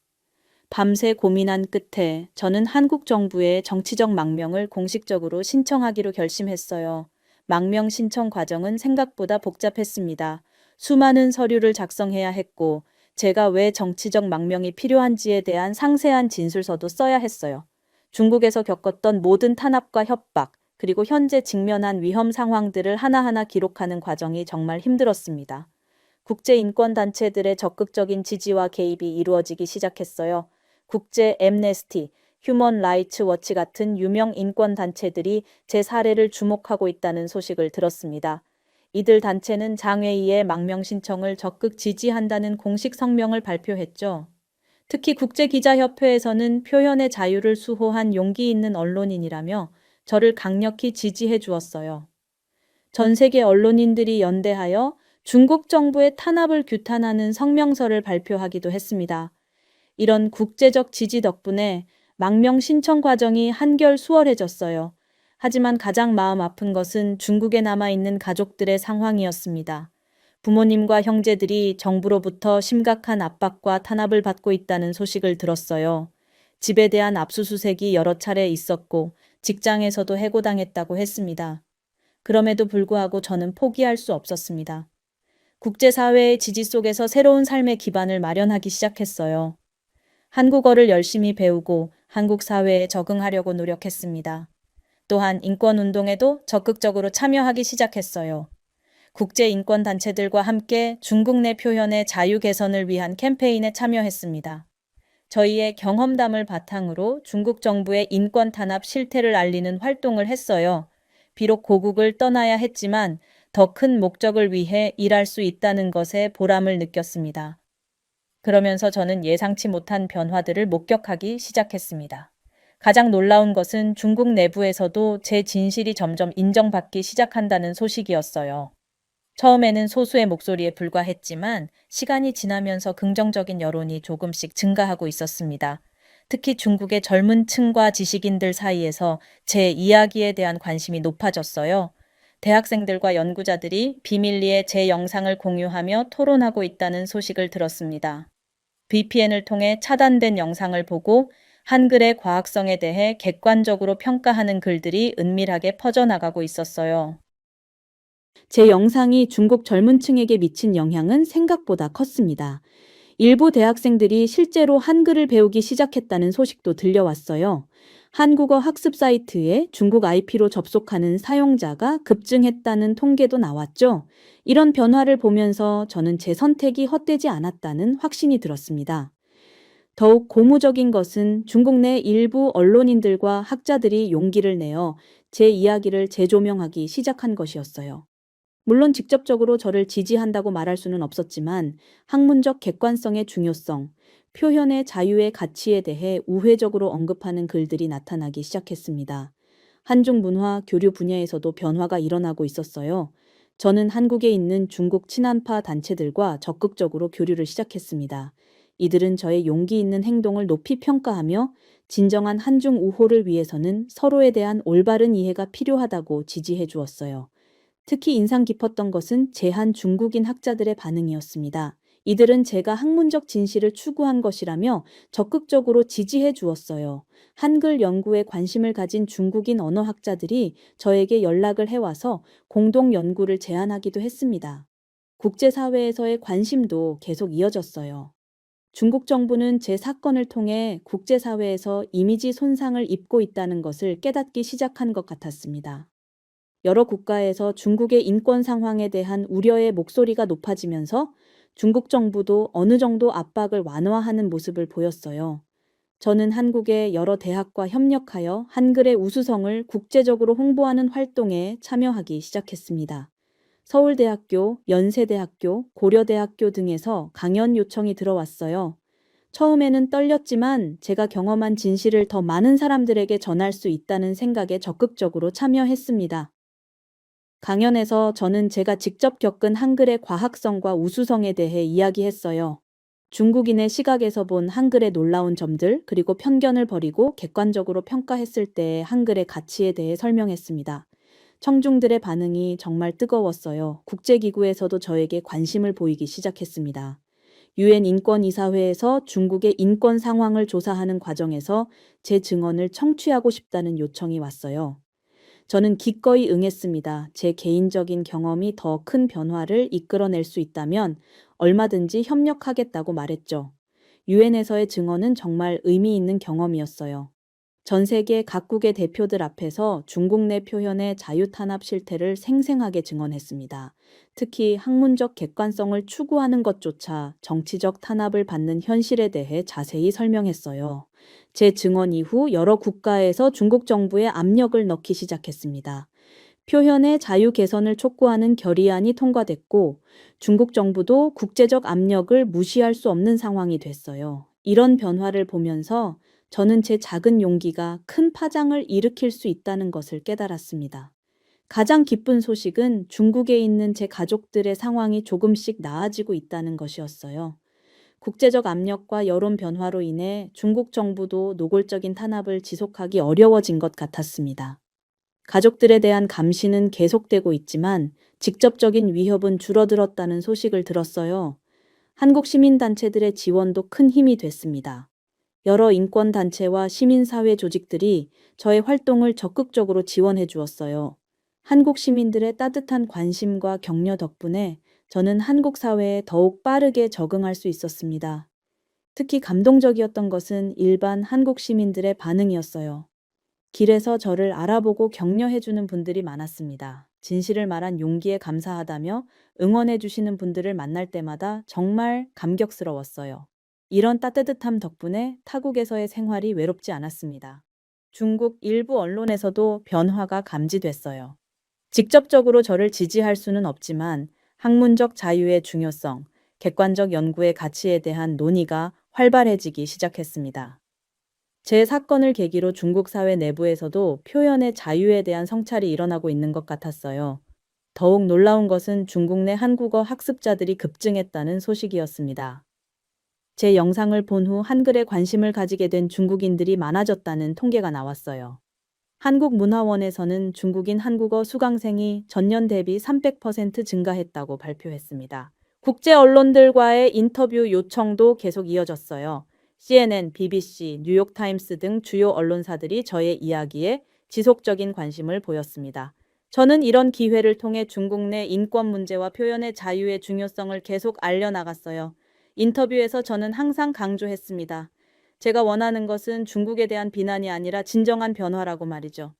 밤새 고민한 끝에 저는 한국 정부에 정치적 망명을 공식적으로 신청하기로 결심했어요. 망명 신청 과정은 생각보다 복잡했습니다. 수많은 서류를 작성해야 했고, 제가 왜 정치적 망명이 필요한지에 대한 상세한 진술서도 써야 했어요. 중국에서 겪었던 모든 탄압과 협박, 그리고 현재 직면한 위험 상황들을 하나하나 기록하는 과정이 정말 힘들었습니다. 국제인권단체들의 적극적인 지지와 개입이 이루어지기 시작했어요. 국제 엠네스티, 휴먼 라이츠 워치 같은 유명 인권단체들이 제 사례를 주목하고 있다는 소식을 들었습니다. 이들 단체는 장웨이의 망명 신청을 적극 지지한다는 공식 성명을 발표했죠. 특히 국제기자협회에서는 표현의 자유를 수호한 용기 있는 언론인이라며 저를 강력히 지지해 주었어요. 전 세계 언론인들이 연대하여 중국 정부의 탄압을 규탄하는 성명서를 발표하기도 했습니다. 이런 국제적 지지 덕분에 망명 신청 과정이 한결 수월해졌어요. 하지만 가장 마음 아픈 것은 중국에 남아있는 가족들의 상황이었습니다. 부모님과 형제들이 정부로부터 심각한 압박과 탄압을 받고 있다는 소식을 들었어요. 집에 대한 압수수색이 여러 차례 있었고 직장에서도 해고당했다고 했습니다. 그럼에도 불구하고 저는 포기할 수 없었습니다. 국제사회의 지지 속에서 새로운 삶의 기반을 마련하기 시작했어요. 한국어를 열심히 배우고 한국 사회에 적응하려고 노력했습니다. 또한 인권운동에도 적극적으로 참여하기 시작했어요. 국제인권단체들과 함께 중국 내 표현의 자유 개선을 위한 캠페인에 참여했습니다. 저희의 경험담을 바탕으로 중국 정부의 인권 탄압 실태를 알리는 활동을 했어요. 비록 고국을 떠나야 했지만 더 큰 목적을 위해 일할 수 있다는 것에 보람을 느꼈습니다. 그러면서 저는 예상치 못한 변화들을 목격하기 시작했습니다. 가장 놀라운 것은 중국 내부에서도 제 진실이 점점 인정받기 시작한다는 소식이었어요. 처음에는 소수의 목소리에 불과했지만 시간이 지나면서 긍정적인 여론이 조금씩 증가하고 있었습니다. 특히 중국의 젊은 층과 지식인들 사이에서 제 이야기에 대한 관심이 높아졌어요. 대학생들과 연구자들이 비밀리에 제 영상을 공유하며 토론하고 있다는 소식을 들었습니다. VPN을 통해 차단된 영상을 보고 한글의 과학성에 대해 객관적으로 평가하는 글들이 은밀하게 퍼져나가고 있었어요. 제 영상이 중국 젊은 층에게 미친 영향은 생각보다 컸습니다. 일부 대학생들이 실제로 한글을 배우기 시작했다는 소식도 들려왔어요. 한국어 학습 사이트에 중국 IP로 접속하는 사용자가 급증했다는 통계도 나왔죠. 이런 변화를 보면서 저는 제 선택이 헛되지 않았다는 확신이 들었습니다. 더욱 고무적인 것은 중국 내 일부 언론인들과 학자들이 용기를 내어 제 이야기를 재조명하기 시작한 것이었어요. 물론 직접적으로 저를 지지한다고 말할 수는 없었지만 학문적 객관성의 중요성, 표현의 자유의 가치에 대해 우회적으로 언급하는 글들이 나타나기 시작했습니다. 한중 문화 교류 분야에서도 변화가 일어나고 있었어요. 저는 한국에 있는 중국 친한파 단체들과 적극적으로 교류를 시작했습니다. 이들은 저의 용기 있는 행동을 높이 평가하며 진정한 한중 우호를 위해서는 서로에 대한 올바른 이해가 필요하다고 지지해 주었어요. 특히 인상 깊었던 것은 제한 중국인 학자들의 반응이었습니다. 이들은 제가 학문적 진실을 추구한 것이라며 적극적으로 지지해 주었어요. 한글 연구에 관심을 가진 중국인 언어학자들이 저에게 연락을 해와서 공동 연구를 제안하기도 했습니다. 국제사회에서의 관심도 계속 이어졌어요. 중국 정부는 제 사건을 통해 국제사회에서 이미지 손상을 입고 있다는 것을 깨닫기 시작한 것 같았습니다. 여러 국가에서 중국의 인권 상황에 대한 우려의 목소리가 높아지면서 중국 정부도 어느 정도 압박을 완화하는 모습을 보였어요. 저는 한국의 여러 대학과 협력하여 한글의 우수성을 국제적으로 홍보하는 활동에 참여하기 시작했습니다. 서울대학교, 연세대학교, 고려대학교 등에서 강연 요청이 들어왔어요. 처음에는 떨렸지만 제가 경험한 진실을 더 많은 사람들에게 전할 수 있다는 생각에 적극적으로 참여했습니다. 강연에서 저는 제가 직접 겪은 한글의 과학성과 우수성에 대해 이야기했어요. 중국인의 시각에서 본 한글의 놀라운 점들, 그리고 편견을 버리고 객관적으로 평가했을 때의 한글의 가치에 대해 설명했습니다. 청중들의 반응이 정말 뜨거웠어요. 국제기구에서도 저에게 관심을 보이기 시작했습니다. 유엔 인권이사회에서 중국의 인권 상황을 조사하는 과정에서 제 증언을 청취하고 싶다는 요청이 왔어요. 저는 기꺼이 응했습니다. 제 개인적인 경험이 더 큰 변화를 이끌어낼 수 있다면 얼마든지 협력하겠다고 말했죠. 유엔에서의 증언은 정말 의미 있는 경험이었어요. 전 세계 각국의 대표들 앞에서 중국 내 표현의 자유 탄압 실태를 생생하게 증언했습니다. 특히 학문적 객관성을 추구하는 것조차 정치적 탄압을 받는 현실에 대해 자세히 설명했어요. 제 증언 이후 여러 국가에서 중국 정부에 압력을 넣기 시작했습니다. 표현의 자유 개선을 촉구하는 결의안이 통과됐고 중국 정부도 국제적 압력을 무시할 수 없는 상황이 됐어요. 이런 변화를 보면서 저는 제 작은 용기가 큰 파장을 일으킬 수 있다는 것을 깨달았습니다. 가장 기쁜 소식은 중국에 있는 제 가족들의 상황이 조금씩 나아지고 있다는 것이었어요. 국제적 압력과 여론 변화로 인해 중국 정부도 노골적인 탄압을 지속하기 어려워진 것 같았습니다. 가족들에 대한 감시는 계속되고 있지만 직접적인 위협은 줄어들었다는 소식을 들었어요. 한국 시민단체들의 지원도 큰 힘이 됐습니다. 여러 인권단체와 시민사회 조직들이 저의 활동을 적극적으로 지원해 주었어요. 한국 시민들의 따뜻한 관심과 격려 덕분에 저는 한국 사회에 더욱 빠르게 적응할 수 있었습니다. 특히 감동적이었던 것은 일반 한국 시민들의 반응이었어요. 길에서 저를 알아보고 격려해 주는 분들이 많았습니다. 진실을 말한 용기에 감사하다며 응원해 주시는 분들을 만날 때마다 정말 감격스러웠어요. 이런 따뜻함 덕분에 타국에서의 생활이 외롭지 않았습니다. 중국 일부 언론에서도 변화가 감지됐어요. 직접적으로 저를 지지할 수는 없지만 학문적 자유의 중요성, 객관적 연구의 가치에 대한 논의가 활발해지기 시작했습니다. 제 사건을 계기로 중국 사회 내부에서도 표현의 자유에 대한 성찰이 일어나고 있는 것 같았어요. 더욱 놀라운 것은 중국 내 한국어 학습자들이 급증했다는 소식이었습니다. 제 영상을 본 후 한글에 관심을 가지게 된 중국인들이 많아졌다는 통계가 나왔어요. 한국문화원에서는 중국인 한국어 수강생이 전년 대비 300% 증가했다고 발표했습니다. 국제 언론들과의 인터뷰 요청도 계속 이어졌어요. CNN, BBC, 뉴욕타임스 등 주요 언론사들이 저의 이야기에 지속적인 관심을 보였습니다. 저는 이런 기회를 통해 중국 내 인권 문제와 표현의 자유의 중요성을 계속 알려나갔어요. 인터뷰에서 저는 항상 강조했습니다. 제가 원하는 것은 중국에 대한 비난이 아니라 진정한 변화라고 말이죠.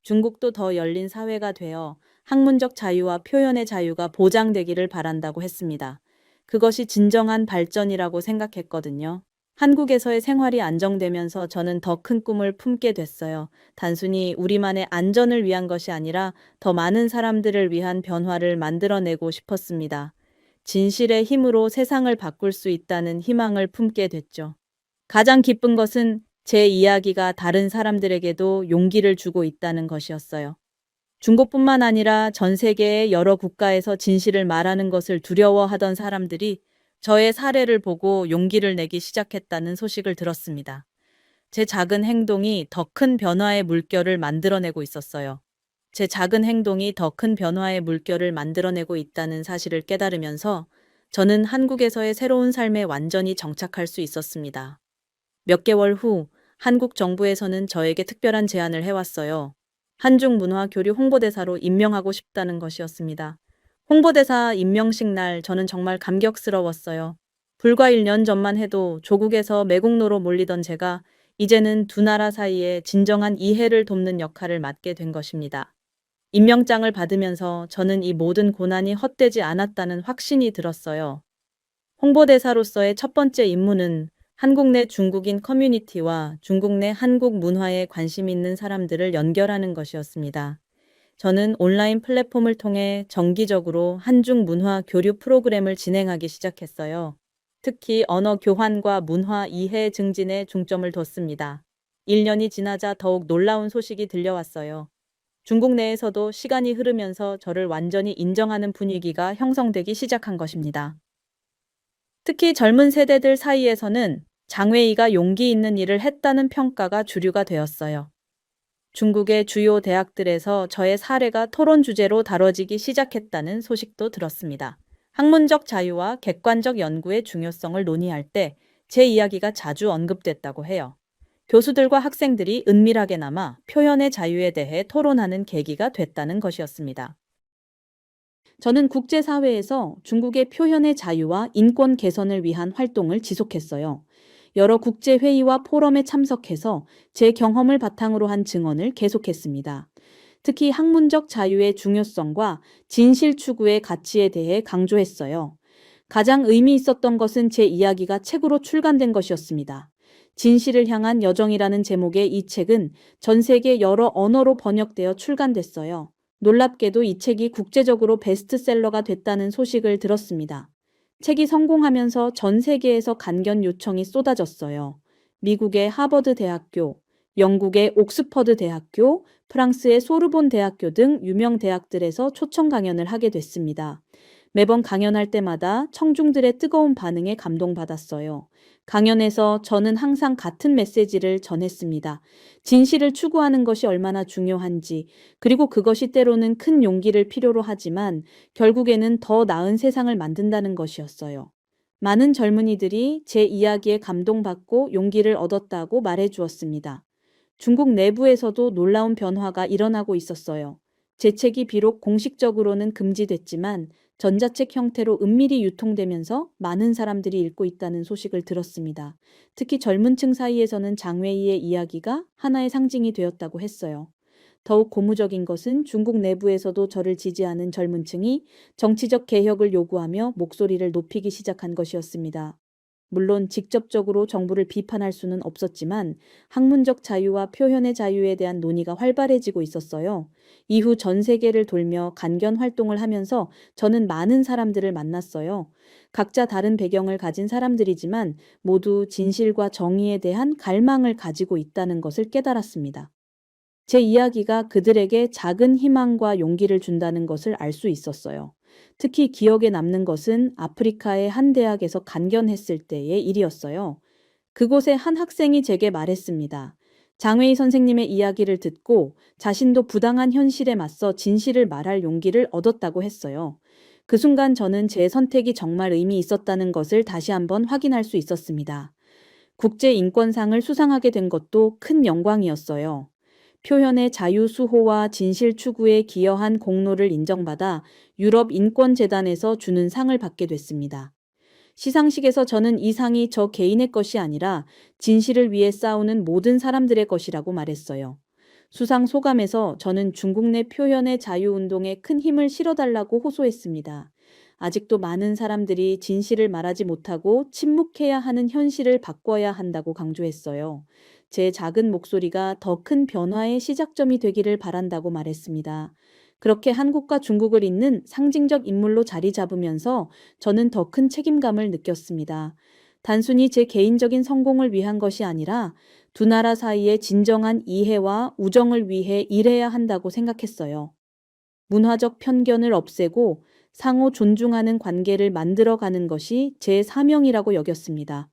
중국도 더 열린 사회가 되어 학문적 자유와 표현의 자유가 보장되기를 바란다고 했습니다. 그것이 진정한 발전이라고 생각했거든요. 한국에서의 생활이 안정되면서 저는 더 큰 꿈을 품게 됐어요. 단순히 우리만의 안전을 위한 것이 아니라 더 많은 사람들을 위한 변화를 만들어내고 싶었습니다. 진실의 힘으로 세상을 바꿀 수 있다는 희망을 품게 됐죠. 가장 기쁜 것은 제 이야기가 다른 사람들에게도 용기를 주고 있다는 것이었어요. 중국뿐만 아니라 전 세계의 여러 국가에서 진실을 말하는 것을 두려워하던 사람들이 저의 사례를 보고 용기를 내기 시작했다는 소식을 들었습니다. 제 작은 행동이 더 큰 변화의 물결을 만들어내고 있었어요. 제 작은 행동이 더 큰 변화의 물결을 만들어내고 있다는 사실을 깨달으면서 저는 한국에서의 새로운 삶에 완전히 정착할 수 있었습니다. 몇 개월 후 한국 정부에서는 저에게 특별한 제안을 해왔어요. 한중 문화 교류 홍보대사로 임명하고 싶다는 것이었습니다. 홍보대사 임명식 날 저는 정말 감격스러웠어요. 불과 1년 전만 해도 조국에서 매국노로 몰리던 제가 이제는 두 나라 사이에 진정한 이해를 돕는 역할을 맡게 된 것입니다. 임명장을 받으면서 저는 이 모든 고난이 헛되지 않았다는 확신이 들었어요. 홍보대사로서의 첫 번째 임무는 한국 내 중국인 커뮤니티와 중국 내 한국 문화에 관심 있는 사람들을 연결하는 것이었습니다. 저는 온라인 플랫폼을 통해 정기적으로 한중 문화 교류 프로그램을 진행하기 시작했어요. 특히 언어 교환과 문화 이해 증진에 중점을 뒀습니다. 1년이 지나자 더욱 놀라운 소식이 들려왔어요. 중국 내에서도 시간이 흐르면서 저를 완전히 인정하는 분위기가 형성되기 시작한 것입니다. 특히 젊은 세대들 사이에서는 장웨이가 용기 있는 일을 했다는 평가가 주류가 되었어요. 중국의 주요 대학들에서 저의 사례가 토론 주제로 다뤄지기 시작했다는 소식도 들었습니다. 학문적 자유와 객관적 연구의 중요성을 논의할 때 제 이야기가 자주 언급됐다고 해요. 교수들과 학생들이 은밀하게 남아 표현의 자유에 대해 토론하는 계기가 됐다는 것이었습니다. 저는 국제사회에서 중국의 표현의 자유와 인권 개선을 위한 활동을 지속했어요. 여러 국제회의와 포럼에 참석해서 제 경험을 바탕으로 한 증언을 계속했습니다. 특히 학문적 자유의 중요성과 진실 추구의 가치에 대해 강조했어요. 가장 의미 있었던 것은 제 이야기가 책으로 출간된 것이었습니다. 진실을 향한 여정이라는 제목의 이 책은 전 세계 여러 언어로 번역되어 출간됐어요. 놀랍게도 이 책이 국제적으로 베스트셀러가 됐다는 소식을 들었습니다. 책이 성공하면서 전 세계에서 간견 요청이 쏟아졌어요. 미국의 하버드 대학교, 영국의 옥스퍼드 대학교, 프랑스의 소르본 대학교 등 유명 대학들에서 초청 강연을 하게 됐습니다. 매번 강연할 때마다 청중들의 뜨거운 반응에 감동받았어요. 강연에서 저는 항상 같은 메시지를 전했습니다. 진실을 추구하는 것이 얼마나 중요한지, 그리고 그것이 때로는 큰 용기를 필요로 하지만 결국에는 더 나은 세상을 만든다는 것이었어요. 많은 젊은이들이 제 이야기에 감동받고 용기를 얻었다고 말해 주었습니다. 중국 내부에서도 놀라운 변화가 일어나고 있었어요. 제 책이 비록 공식적으로는 금지됐지만 전자책 형태로 은밀히 유통되면서 많은 사람들이 읽고 있다는 소식을 들었습니다. 특히 젊은 층 사이에서는 장웨이의 이야기가 하나의 상징이 되었다고 했어요. 더욱 고무적인 것은 중국 내부에서도 저를 지지하는 젊은 층이 정치적 개혁을 요구하며 목소리를 높이기 시작한 것이었습니다. 물론 직접적으로 정부를 비판할 수는 없었지만 학문적 자유와 표현의 자유에 대한 논의가 활발해지고 있었어요. 이후 전 세계를 돌며 간견 활동을 하면서 저는 많은 사람들을 만났어요. 각자 다른 배경을 가진 사람들이지만 모두 진실과 정의에 대한 갈망을 가지고 있다는 것을 깨달았습니다. 제 이야기가 그들에게 작은 희망과 용기를 준다는 것을 알 수 있었어요. 특히 기억에 남는 것은 아프리카의 한 대학에서 간견했을 때의 일이었어요. 그곳의 한 학생이 제게 말했습니다. 장웨이 선생님의 이야기를 듣고 자신도 부당한 현실에 맞서 진실을 말할 용기를 얻었다고 했어요. 그 순간 저는 제 선택이 정말 의미 있었다는 것을 다시 한번 확인할 수 있었습니다. 국제인권상을 수상하게 된 것도 큰 영광이었어요. 표현의 자유 수호와 진실 추구에 기여한 공로를 인정받아 유럽 인권재단에서 주는 상을 받게 됐습니다. 시상식에서 저는 이 상이 저 개인의 것이 아니라 진실을 위해 싸우는 모든 사람들의 것이라고 말했어요. 수상 소감에서 저는 중국 내 표현의 자유 운동에 큰 힘을 실어달라고 호소했습니다. 아직도 많은 사람들이 진실을 말하지 못하고 침묵해야 하는 현실을 바꿔야 한다고 강조했어요. 제 작은 목소리가 더 큰 변화의 시작점이 되기를 바란다고 말했습니다. 그렇게 한국과 중국을 잇는 상징적 인물로 자리 잡으면서 저는 더 큰 책임감을 느꼈습니다. 단순히 제 개인적인 성공을 위한 것이 아니라 두 나라 사이의 진정한 이해와 우정을 위해 일해야 한다고 생각했어요. 문화적 편견을 없애고 상호 존중하는 관계를 만들어가는 것이 제 사명이라고 여겼습니다.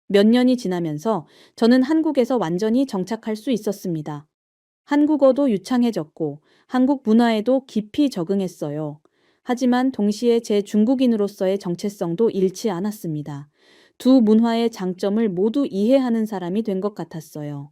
몇 년이 지나면서 저는 한국에서 완전히 정착할 수 있었습니다. 한국어도 유창해졌고 한국 문화에도 깊이 적응했어요. 하지만 동시에 제 중국인으로서의 정체성도 잃지 않았습니다. 두 문화의 장점을 모두 이해하는 사람이 된 것 같았어요.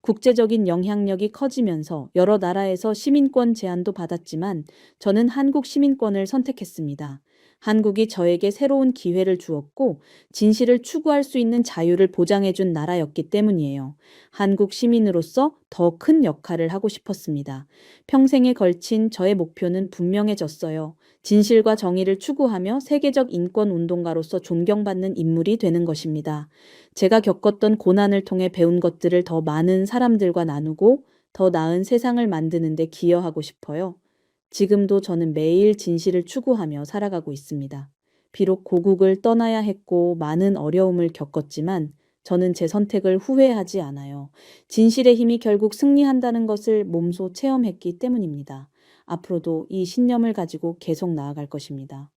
국제적인 영향력이 커지면서 여러 나라에서 시민권 제안도 받았지만 저는 한국 시민권을 선택했습니다. 한국이 저에게 새로운 기회를 주었고 진실을 추구할 수 있는 자유를 보장해준 나라였기 때문이에요. 한국 시민으로서 더 큰 역할을 하고 싶었습니다. 평생에 걸친 저의 목표는 분명해졌어요. 진실과 정의를 추구하며 세계적 인권 운동가로서 존경받는 인물이 되는 것입니다. 제가 겪었던 고난을 통해 배운 것들을 더 많은 사람들과 나누고 더 나은 세상을 만드는 데 기여하고 싶어요. 지금도 저는 매일 진실을 추구하며 살아가고 있습니다. 비록 고국을 떠나야 했고 많은 어려움을 겪었지만 저는 제 선택을 후회하지 않아요. 진실의 힘이 결국 승리한다는 것을 몸소 체험했기 때문입니다. 앞으로도 이 신념을 가지고 계속 나아갈 것입니다.